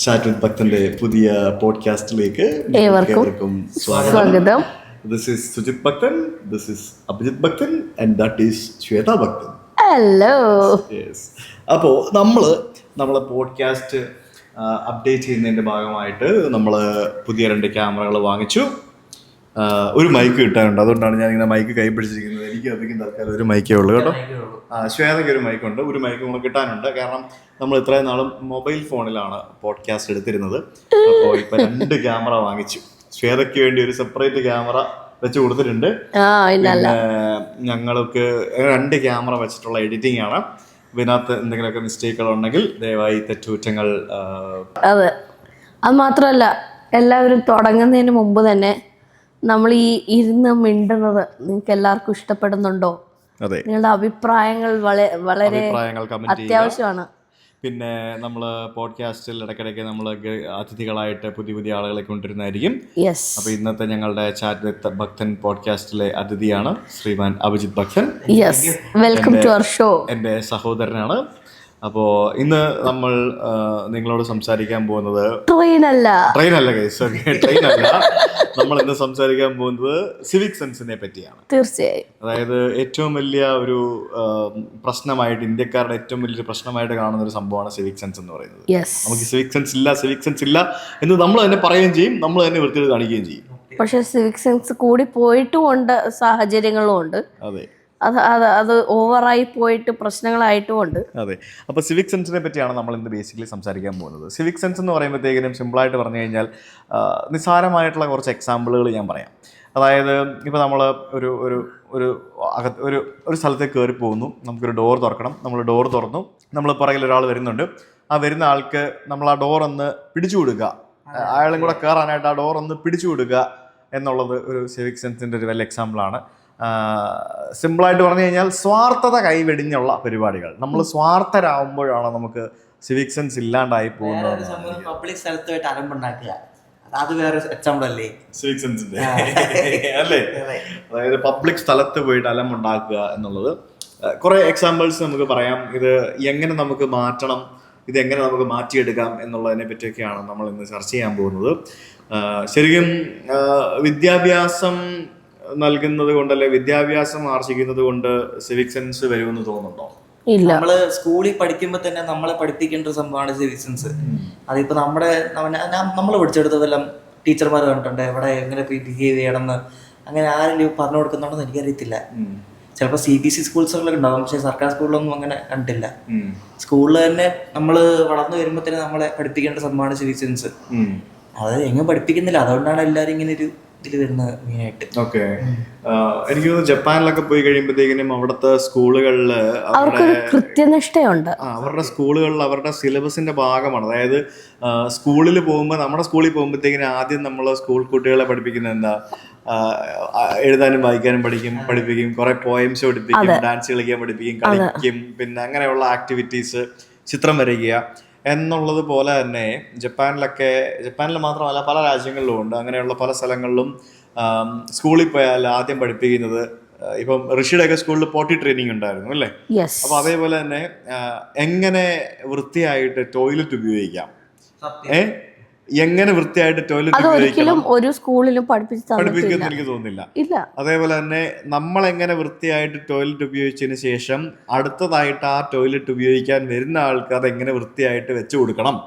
Chat with ഭക്തന്റെ പുതിയ പോഡ്കാസ്റ്റിലേക്ക് ഏവർക്കും സ്വാഗതം. ദിസ് ഈസ് സുജിത് ഭക്തൻ, ദിസ് ഈസ് അഭിജിത് ഭക്തൻ ആൻഡ് ദാറ്റ് ഈസ് ശ്വേത ഭക്തൻ. ഹലോ. അപ്പോൾ നമ്മളെ പോഡ്കാസ്റ്റ് അപ്ഡേറ്റ് ചെയ്യുന്നതിൻ്റെ ഭാഗമായിട്ട് നമ്മൾ പുതിയ 2 ക്യാമറകൾ വാങ്ങിച്ചു. ഒരു മൈക്ക് കിട്ടാനുണ്ട്, അതുകൊണ്ടാണ് ഞാൻ ഇങ്ങനെ മൈക്ക് കൈ പിടിച്ചിരിക്കുന്നത്. എനിക്ക് അധികം തൽക്കാലം ഒരു മൈക്കേ ഉള്ളൂ കേട്ടോ. ശ്വേതയ്ക്ക് ഒരു മൈക്കുണ്ട്, ഒരു മൈക്ക് കൂടെ കിട്ടാനുണ്ട്. കാരണം നമ്മൾ ഇത്രയും നാളും മൊബൈൽ ഫോണിലാണ് പോഡ്കാസ്റ്റ് എടുത്തിരുന്നത്. അപ്പോൾ ഇപ്പൊ 2 ക്യാമറ വാങ്ങിച്ചു. ശ്വേതയ്ക്ക് വേണ്ടി ഒരു സെപ്പറേറ്റ് ക്യാമറ വെച്ച് കൊടുത്തിട്ടുണ്ട്. പിന്നെ ഞങ്ങൾക്ക് 2 ക്യാമറ വെച്ചിട്ടുള്ള എഡിറ്റിംഗ് ആണ്. ഇതിനകത്ത് എന്തെങ്കിലുമൊക്കെ മിസ്റ്റേക്കുകൾ ഉണ്ടെങ്കിൽ ദയവായി തെറ്റുകുറ്റങ്ങൾ. അതെ, അത് മാത്രമല്ല, എല്ലാവരും തുടങ്ങുന്നതിന് മുമ്പ് തന്നെ നമ്മൾ ഈ ഇരുന്ന് മിണ്ടുന്നത് നിങ്ങൾക്ക് എല്ലാവർക്കും ഇഷ്ടപ്പെടുന്നുണ്ടോ? അതെ, നിങ്ങളുടെ അഭിപ്രായങ്ങൾ വളരെ അത്യാവശ്യമാണ്. പിന്നെ നമ്മൾ പോഡ്കാസ്റ്റിൽ ഇടയ്ക്കിടയ്ക്ക് നമ്മൾ അതിഥികളായിട്ട് പുതിയ ആളുകളെ കൊണ്ടുവരുന്നതായിരിക്കും. അപ്പൊ ഇന്നത്തെ ഞങ്ങളുടെ ചാറ്റ് വിത്ത് ഭക്തൻ പോഡ്കാസ്റ്റിലെ അതിഥിയാണ് Shriman Abhijith Bhakthan. Welcome to our show. എൻ്റെ സഹോദരനാണ്. അപ്പോൾ ഇന്ന് നമ്മൾ നിങ്ങളോട് സംസാരിക്കാൻ പോകുന്നത് ട്രെയിനല്ല, നമ്മൾ ഇന്ന് സംസാരിക്കാൻ പോകുന്നത് സിവിക് സെൻസിനെ പറ്റിയാണ്. തീർച്ചയായും. അതായത് ഏറ്റവും വലിയ ഒരു പ്രശ്നമായിട്ട്, ഇന്ത്യക്കാരുടെ ഏറ്റവും വലിയൊരു പ്രശ്നമായിട്ട് കാണുന്ന ഒരു സംഭവമാണ് സിവിക് സെൻസ് എന്ന് പറയുന്നത്. നമുക്ക് സിവിക് സെൻസ് ഇല്ല എന്ന് നമ്മൾ തന്നെ പറയുകയും ചെയ്യും, നമ്മൾ തന്നെ വൃത്തിയിൽ കാണിക്കുകയും ചെയ്യും. പക്ഷെ സിവിക് സെൻസ് കൂടി പോയിട്ടും ഉണ്ട്, സാഹചര്യങ്ങളും ഉണ്ട്. അതെ, അത് ഓവറായി പോയിട്ട് പ്രശ്നങ്ങളായിട്ടും ഉണ്ട്. അതെ. അപ്പോൾ സിവിക് സെൻസിനെ പറ്റിയാണ് നമ്മൾ ഇന്ന് ബേസിക്കലി സംസാരിക്കാൻ പോകുന്നത്. സിവിക് സെൻസ് എന്ന് പറയുമ്പോഴത്തേക്കിനും സിമ്പിളായിട്ട് പറഞ്ഞു കഴിഞ്ഞാൽ നിസ്സാരമായിട്ടുള്ള കുറച്ച് എക്സാമ്പിളുകൾ ഞാൻ പറയാം. അതായത് ഇപ്പോൾ നമ്മൾ ഒരു സ്ഥലത്തേക്ക് കയറി പോകുന്നു, നമുക്കൊരു ഡോർ തുറക്കണം. നമ്മൾ ഡോർ തുറന്നു, നമ്മൾ പുറകിൽ ഒരാൾ വരുന്നുണ്ട്. ആ വരുന്ന ആൾക്ക് നമ്മൾ ആ ഡോർ ഒന്ന് പിടിച്ചു കൊടുക്കുക, അയാളും കൂടെ കയറാനായിട്ട് ആ ഡോർ ഒന്ന് പിടിച്ചു കൊടുക്കുക എന്നുള്ളത് ഒരു സിവിക് സെൻസിൻ്റെ ഒരു വലിയ എക്സാമ്പിളാണ്. സിമ്പിളായിട്ട് പറഞ്ഞു കഴിഞ്ഞാൽ സ്വാർത്ഥത കൈവെടിഞ്ഞുള്ള പരിപാടികൾ. നമ്മൾ സ്വാർത്ഥരാകുമ്പോഴാണ് നമുക്ക് സിവിക് സെൻസ് ഇല്ലാണ്ടായി പോകുന്നത്. പബ്ലിക് സ്ഥലത്തായിട്ട് അലമ്പുണ്ടാക്കുക, അത് വേറെ എക്സാമ്പിൾ അല്ലേ സിവിക് സെൻസിന്റെ അല്ലേ? അതായത് പബ്ലിക് സ്ഥലത്ത് പോയിട്ട് അലമ്പുണ്ടാക്കുക എന്നുള്ളത് കുറെ എക്സാമ്പിൾസ് നമുക്ക് പറയാം. ഇത് എങ്ങനെ നമുക്ക് മാറ്റണം, ഇതെങ്ങനെ നമുക്ക് മാറ്റിയെടുക്കാം എന്നുള്ളതിനെ പറ്റിയൊക്കെയാണ് നമ്മൾ ഇന്ന് ചർച്ച ചെയ്യാൻ പോകുന്നത്. ശരിക്കും വിദ്യാഭ്യാസം നൽകുന്നത് കൊണ്ടല്ലേ, വിദ്യാഭ്യാസം ആർജിക്കുന്നത് കൊണ്ട് സിവിക് സെൻസ് വരുമെന്ന് തോന്നുന്നുണ്ടോ? നമ്മള് സ്കൂളിൽ പഠിക്കുമ്പോൾ തന്നെ നമ്മളെ പഠിപ്പിക്കേണ്ട ഒരു സംഭവമാണ് സിവിക് സെൻസ്. അതിപ്പോ നമ്മൾ പഠിച്ചെടുത്തതെല്ലാം ടീച്ചർമാർ കണ്ടിട്ടുണ്ട്, എവിടെ എങ്ങനെ ബിഹേവ് ചെയ്യണമെന്ന് അങ്ങനെ ആരെങ്കിലും പറഞ്ഞു കൊടുക്കുന്നുണ്ടെന്ന് എനിക്കറിയത്തില്ല. ചിലപ്പോൾ CBSE സ്കൂൾസുകളൊക്കെ ഉണ്ടാവും, പക്ഷേ സർക്കാർ സ്കൂളിലൊന്നും അങ്ങനെ കണ്ടില്ല. സ്കൂളിൽ തന്നെ നമ്മൾ വളർന്നു വരുമ്പോൾ തന്നെ നമ്മളെ പഠിപ്പിക്കേണ്ട സംഭവമാണ് സിവിക് സെൻസ്. അത് എങ്ങനെ പഠിപ്പിക്കുന്നില്ല, അതുകൊണ്ടാണ് എല്ലാവരും ഇങ്ങനെ ഒരു ഓക്കെ. എനിക്ക് തോന്നുന്നു ജപ്പാനിലൊക്കെ പോയി കഴിയുമ്പോഴത്തേക്കിനും അവിടുത്തെ സ്കൂളുകളിൽ കൃത്യനിഷ്ഠയുണ്ട്. അവരുടെ സ്കൂളുകളിൽ അവരുടെ സിലബസിന്റെ ഭാഗമാണ്. അതായത് സ്കൂളിൽ പോകുമ്പോൾ, നമ്മുടെ സ്കൂളിൽ പോകുമ്പോഴത്തേക്കിനും ആദ്യം നമ്മൾ സ്കൂൾ കുട്ടികളെ പഠിപ്പിക്കുന്നത് എന്താ, എഴുതാനും വായിക്കാനും പഠിപ്പിക്കും, കുറെ പോയംസ് പഠിപ്പിക്കും, ഡാൻസ് കളിക്കാൻ പഠിപ്പിക്കും, കളിക്കും, പിന്നെ അങ്ങനെയുള്ള ആക്ടിവിറ്റീസ്, ചിത്രം വരയ്ക്കുക എന്നുള്ളത് പോലെ തന്നെ ജപ്പാനിൽ മാത്രമല്ല പല രാജ്യങ്ങളിലും ഉണ്ട്. അങ്ങനെയുള്ള പല സ്ഥലങ്ങളിലും സ്കൂളിൽ പോയാൽ ആദ്യം പഠിപ്പിക്കുന്നത്, ഇപ്പം ഋഷിയുടെയൊക്കെ സ്കൂളിൽ പോട്ടി ട്രെയിനിങ് ഉണ്ടായിരുന്നു അല്ലേ? അപ്പൊ അതേപോലെ തന്നെ എങ്ങനെ വൃത്തിയായിട്ട് ടോയ്ലറ്റ് ഉപയോഗിക്കാം, എങ്ങനെ വൃത്തിയായിട്ട് ടോയ്ലറ്റ് ഉപയോഗിക്കണം ഒരു സ്കൂളിലും പഠിപ്പിക്കുമെന്ന് എനിക്ക് തോന്നുന്നില്ല. അതേപോലെ തന്നെ നമ്മൾ എങ്ങനെ വൃത്തിയായിട്ട് ടോയ്ലറ്റ് ഉപയോഗിച്ചതിന് ശേഷം അടുത്തതായിട്ട് ആ ടോയ്ലറ്റ് ഉപയോഗിക്കാൻ വരുന്ന ആൾക്ക് അത് എങ്ങനെ വൃത്തിയായിട്ട് വെച്ചു കൊടുക്കണം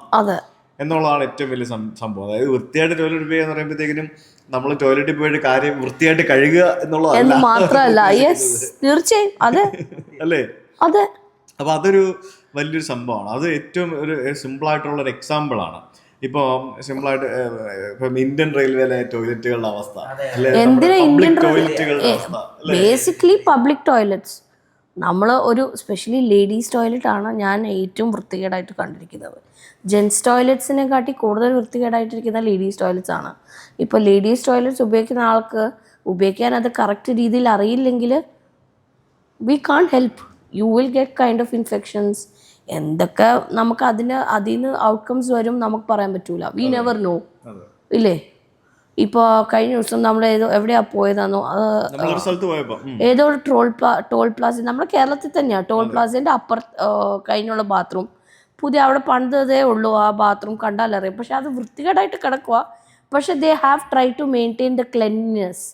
എന്നുള്ളതാണ് ഏറ്റവും വലിയ സംഭവം. അതായത് വൃത്തിയായിട്ട് ടോയ്ലറ്റ് ഉപയോഗിക്കുക പറയുമ്പോഴത്തേക്കിനും നമ്മൾ ടോയ്ലറ്റിൽ പോയിട്ട് കാര്യം വൃത്തിയായിട്ട് കഴുകുക എന്നുള്ളതല്ല, മാത്രമല്ല. തീർച്ചയായും അല്ലേ? അപ്പൊ അതൊരു വലിയൊരു സംഭവമാണ്. അത് ഏറ്റവും ഒരു സിമ്പിളായിട്ടുള്ള ഒരു എക്സാമ്പിളാണ്. ഇപ്പോൾ സിമ്പിളായിട്ട് ഇപ്പം ഇന്ത്യൻ റെയിൽവേയിലെ ടോയ്ലറ്റുകളുടെ അവസ്ഥ, ബേസിക്കലി പബ്ലിക് ടോയ്ലറ്റ്സ്, നമ്മൾ ഒരു സ്പെഷ്യലി ലേഡീസ് ടോയ്ലറ്റ് ആണ് ഞാൻ ഏറ്റവും വൃത്തികേടായിട്ട് കണ്ടിരിക്കുന്നത്. ജെൻസ് ടോയ്ലറ്റ്സിനെ കാട്ടി കൂടുതൽ വൃത്തികേടായിട്ടിരിക്കുന്ന ലേഡീസ് ടോയ്ലറ്റ്സ് ആണ്. ഇപ്പോൾ ലേഡീസ് ടോയ്ലറ്റ്സ് ഉപയോഗിക്കുന്ന ആൾക്ക് ഉപയോഗിക്കാൻ അത് കറക്റ്റ് രീതിയിൽ അറിയില്ലെങ്കിൽ we can help, you will get kind of infections. എന്തൊക്കെ നമുക്ക് അതിൽ നിന്ന് ഔട്ട്കംസ് വരും നമുക്ക് പറയാൻ പറ്റൂല. വി നെവർ നോ, ഇല്ലേ? ഇപ്പോൾ കഴിഞ്ഞ ദിവസം നമ്മൾ എവിടെയാ പോയതാണോ, ഏതോ ഒരു ടോൾ പ്ലാസ, നമ്മുടെ കേരളത്തിൽ തന്നെയാണ്, ടോൾ പ്ലാസേൻ്റെ കഴിഞ്ഞുള്ള ബാത്റൂം പുതിയ അവിടെ പണിതേ ഉള്ളൂ ആ ബാത്റൂം കണ്ടാലറിയാം. പക്ഷെ അത് വൃത്തികേടായിട്ട് കിടക്കുക. പക്ഷെ they have try to maintain the cleanliness.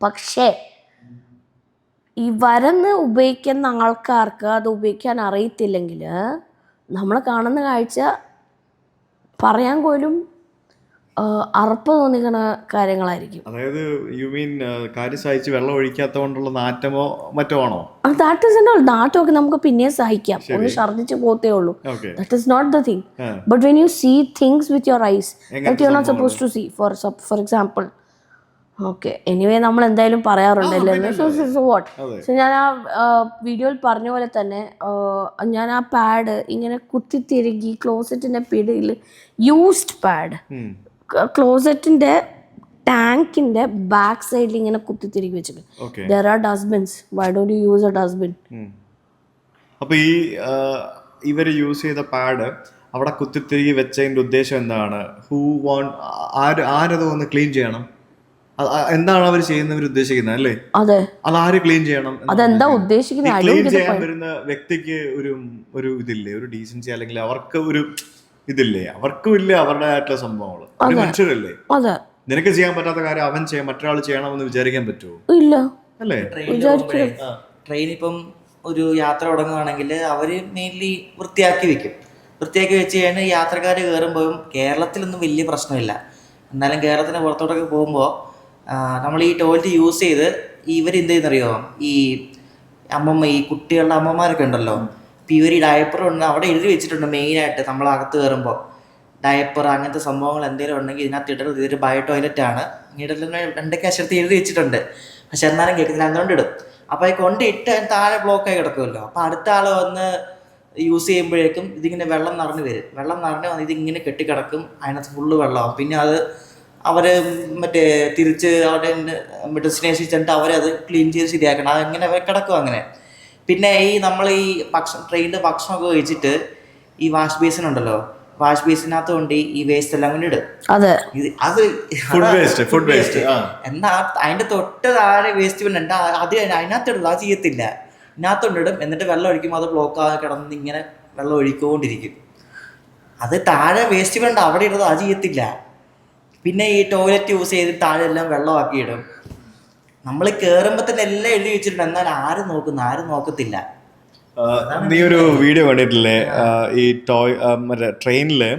പക്ഷേ ഈ വരന്ന് ഉപയോഗിക്കുന്ന ആൾക്കാർക്ക് അത് ഉപയോഗിക്കാൻ അറിയത്തില്ലെങ്കിൽ നമ്മൾ കാണുന്ന കാഴ്ച പറയാൻ പോലും അറപ്പ് തോന്നിക്കുന്ന കാര്യങ്ങളായിരിക്കും. അതായത് യു മീൻ കാര്യം സഹിച്ച് വെള്ളം ഒഴിക്കാത്ത കൊണ്ടുള്ള നാറ്റമോ മറ്റോ ആണോ? ദാറ്റ് ഈസ് എൻ നാറ്റമൊക്കെ നമുക്ക് പിന്നെ സഹിക്കാം, ഒന്ന് ഛർദ്ദിച്ച് പോത്തേ ഉള്ളൂ. That is not the thing. But when you see things with your eyes that you are not suppose to see, for example. Okay, anyway നമ്മൾ എന്തായാലും പറയാറുണ്ടല്ലോ. സോ വാട്ട്, സോ ഞാൻ ആ വീഡിയോയിൽ പറഞ്ഞ പോലെ തന്നെ ഞാൻ ആ പാഡ് ഇങ്ങനെ കുത്തിത്തിരുകി ക്ലോസറ്റിന്റെ പിടിയിൽ, യൂസ്ഡ് പാഡ് ക്ലോസറ്റിന്റെ ടാങ്കിന്റെ ബാക്ക് സൈഡിൽ ഇങ്ങനെ കുത്തിത്തിരികി വെച്ചിട്ടുണ്ട്. There are dustbins. Why don't you use a dustbin? അപ്പൊ ഈ ഇവര് യൂസ് ചെയ്ത പാഡ് അവിടെ കുത്തിത്തിരികി വെച്ചതിന്റെ ഉദ്ദേശം എന്താണ്? ആരത് വന്ന് ക്ലീൻ ചെയ്യണം? എന്താണ് അവർ ചെയ്യുന്നവർ ഉദ്ദേശിക്കുന്നത് അല്ലേ? അതെ, അത് ആര് ക്ലീൻ ചെയ്യണം? അതെന്താ ഉദ്ദേശിക്കുന്നത്? ക്ലീൻ ചെയ്യാൻ വരുന്ന വ്യക്തിക്ക് ഒരു ഇതില്ലേ, ഒരു ഡീസൻസി, അല്ലെങ്കിൽ അവർക്ക് ഒരു ഇതില്ലേ? അവർക്കും ഇല്ലേ അവരുടേതായിട്ടുള്ള സംഭവങ്ങള്? മനുഷ്യരല്ലേ? നിനക്ക് ചെയ്യാൻ പറ്റാത്ത കാര്യം അവൻ ചെയ്യാൻ മറ്റൊരാൾ ചെയ്യണമെന്ന് വിചാരിക്കാൻ പറ്റുമോ? ഇല്ല അല്ലേ? ട്രെയിൻ ഇപ്പം ഒരു യാത്ര തുടങ്ങുകയാണെങ്കിൽ അവര് മെയിൻലി വൃത്തിയാക്കി വെക്കും. വൃത്തിയാക്കി വെച്ച് കഴിഞ്ഞാൽ യാത്രക്കാർ കയറുമ്പോഴും കേരളത്തിലൊന്നും വലിയ പ്രശ്നമില്ല. എന്നാലും കേരളത്തിന് പുറത്തോട്ടൊക്കെ പോകുമ്പോൾ നമ്മൾ ഈ ടോയ്ലറ്റ് യൂസ് ചെയ്ത് ഇവരെന്ത് ചെയ്യുന്നറിയോ, ഈ ഈ കുട്ടികളുടെ അമ്മമാരൊക്കെ ഉണ്ടല്ലോ, ഇപ്പം ഇവർ ഈ ഡയപ്പർ ഉണ്ട് അവിടെ എഴുതി വെച്ചിട്ടുണ്ട് മെയിനായിട്ട്. നമ്മളകത്ത് കയറുമ്പോൾ ഡയപ്പർ അങ്ങനത്തെ സംഭവങ്ങൾ എന്തെങ്കിലും ഉണ്ടെങ്കിൽ ഇതിനകത്ത് ഇടരുത്, ഇതൊരു ബയോ ടോയ്ലറ്റാണ്, ഇടരുന്ന രണ്ടൊക്കെ അക്ഷരത്തിൽ എഴുതി വെച്ചിട്ടുണ്ട്. പക്ഷെ എന്നാലും കേൾക്കുന്നില്ല, അതുകൊണ്ട് ഇടും. അപ്പോൾ ഈ കൊണ്ടിട്ട് താഴെ ബ്ലോക്കായി കിടക്കുമല്ലോ. അപ്പോൾ അടുത്ത ആൾ വന്ന് യൂസ് ചെയ്യുമ്പോഴേക്കും ഇതിങ്ങനെ വെള്ളം നിറഞ്ഞു വരും. വെള്ളം നിറഞ്ഞു വന്ന് ഇതിങ്ങനെ കെട്ടിക്കിടക്കും, അതിനകത്ത് ഫുള്ള് വെള്ളമാവും. പിന്നെ അത് അവർ തിരിച്ച് അവിടെ ഡെസ്റ്റിനേഷൻ ചെന്നിട്ട് അവരത് ക്ലീൻ ചെയ്ത് ശരിയാക്കണം. അതെങ്ങനെ കിടക്കും അങ്ങനെ. പിന്നെ നമ്മൾ ഈ ട്രെയിനിൻ്റെ ഭക്ഷണമൊക്കെ കഴിച്ചിട്ട് ഈ വാഷ് ബേസിൻ ഉണ്ടല്ലോ, വാഷ് ബേസിനകത്ത് കൊണ്ട് ഈ വേസ്റ്റ് എല്ലാം കൊണ്ട് ഇടും. Food waste. എന്നാ അതിന്റെ തൊട്ട് താഴെ വേസ്റ്റ് പിന്നെ ഉണ്ട്, അത് അതിനകത്ത് ഇടും, അത് ചെയ്യത്തില്ല. ഇതിനകത്തോണ്ടിടും, എന്നിട്ട് വെള്ളം ഒഴിക്കുമ്പോൾ അത് ബ്ലോക്ക് ആകെ കിടന്ന് ഇങ്ങനെ വെള്ളം ഒഴിക്കൊണ്ടിരിക്കും. അത് താഴെ വേസ്റ്റ് വേണ്ട അവിടെ ഇടുന്നത്, അത് ചെയ്യത്തില്ല. പിന്നെ ഈ ടോയ്ലറ്റ് യൂസ് ചെയ്ത് താഴെ എല്ലാം വെള്ളമാക്കി ഇടും. നമ്മൾ കയറുമ്പോൾ തന്നെ എല്ലാം എഴുതി വെച്ചിട്ടുണ്ട്, എന്നാൽ ആരും നോക്കത്തില്ല. നീ ഒരു വീഡിയോ കണ്ടിട്ടില്ലേ? ഈ മറ്റേ ട്രെയിനില്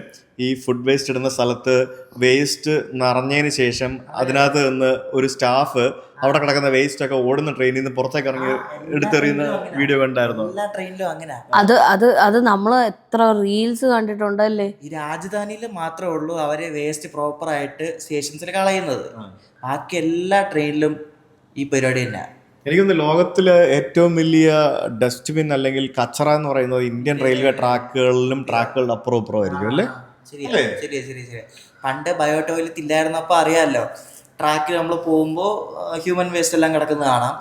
ഈ ഫുഡ് വേസ്റ്റ് ഇടുന്ന സ്ഥലത്ത് വേസ്റ്റ് നിറഞ്ഞതിന് ശേഷം അതിനകത്ത് നിന്ന് ഒരു സ്റ്റാഫ് അവിടെ കിടക്കുന്ന വേസ്റ്റ് ഒക്കെ ഓടുന്ന ട്രെയിനിൽ നിന്ന് പുറത്തേക്ക് ഇറങ്ങി എടുത്തെറിയുന്ന വീഡിയോ കണ്ടായിരുന്നു. എല്ലാ ട്രെയിനിലും അങ്ങനെ. അത് നമ്മൾ എത്ര റീൽസ് കണ്ടിട്ടുണ്ടല്ലേ. ഈ രാജധാനിയിൽ മാത്രമേ ഉള്ളൂ അവര് വേസ്റ്റ് പ്രോപ്പർ ആയിട്ട് സ്റ്റേഷൻസിൽ കളയുന്നത്. ബാക്കി എല്ലാ ട്രെയിനിലും ഈ പരിപാടി തന്നെ. എനിക്കൊന്ന് ലോകത്തിലെ ഏറ്റവും വലിയ ഡസ്റ്റ്ബിൻ അല്ലെങ്കിൽ കച്ചറ എന്ന് പറയുന്നത് ഇന്ത്യൻ റെയിൽവേ ട്രാക്കുകളുടെ അപ്പുറം ആയിരിക്കും അല്ലേ? ശരി. പണ്ട് ബയോ ടോയ്ലറ്റ് ഇല്ലായിരുന്നപ്പോൾ അറിയാമല്ലോ, ട്രാക്കിൽ നമ്മൾ പോകുമ്പോൾ ഹ്യൂമൻ വേസ്റ്റ് എല്ലാം കിടക്കുന്നത് കാണാം.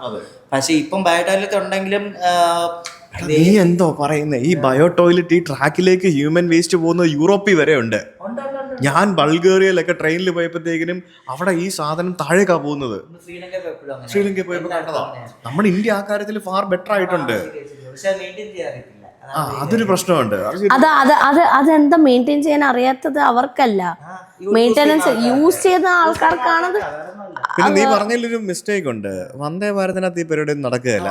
പക്ഷെ ഇപ്പം ബയോ ടോയ്ലറ്റ് ഉണ്ടെങ്കിലും നീ എന്തോ പറയുന്നേ? ഈ ബയോ ടോയ്ലറ്റ് ഈ ട്രാക്കിലേക്ക് ഹ്യൂമൻ വേസ്റ്റ് പോകുന്നത് യൂറോപ്പിൽ വരെ ഉണ്ട്. ഞാൻ ബൾഗേറിയയിലൊക്കെ ട്രെയിനിൽ പോയപ്പോഴത്തേക്കിനും അവിടെ ഈ സാധനം താഴേക്കാ പോകുന്നത്. ശ്രീലങ്ക പോയപ്പോ കണ്ടതാ. നമ്മുടെ ഇന്ത്യ ആ കാര്യത്തിൽ ഫാർ ബെറ്റർ ആയിട്ടുണ്ട്. അതൊരു പ്രശ്നമുണ്ട്. അതെന്താ മെയിൻറ്റെയിൻ ചെയ്യാൻ അറിയാത്തത് അവർക്കല്ല, മെയിൻ്റെനൻസ് യൂസ് ചെയ്യുന്ന ആൾക്കാർക്കാണത്. പിന്നെ നീ പറഞ്ഞതിലൊരു മിസ്റ്റേക്ക് ഉണ്ട്. വന്ദേ ഭാരതിനകത്ത് ഈ പരിപാടി നടക്കുകയല്ല.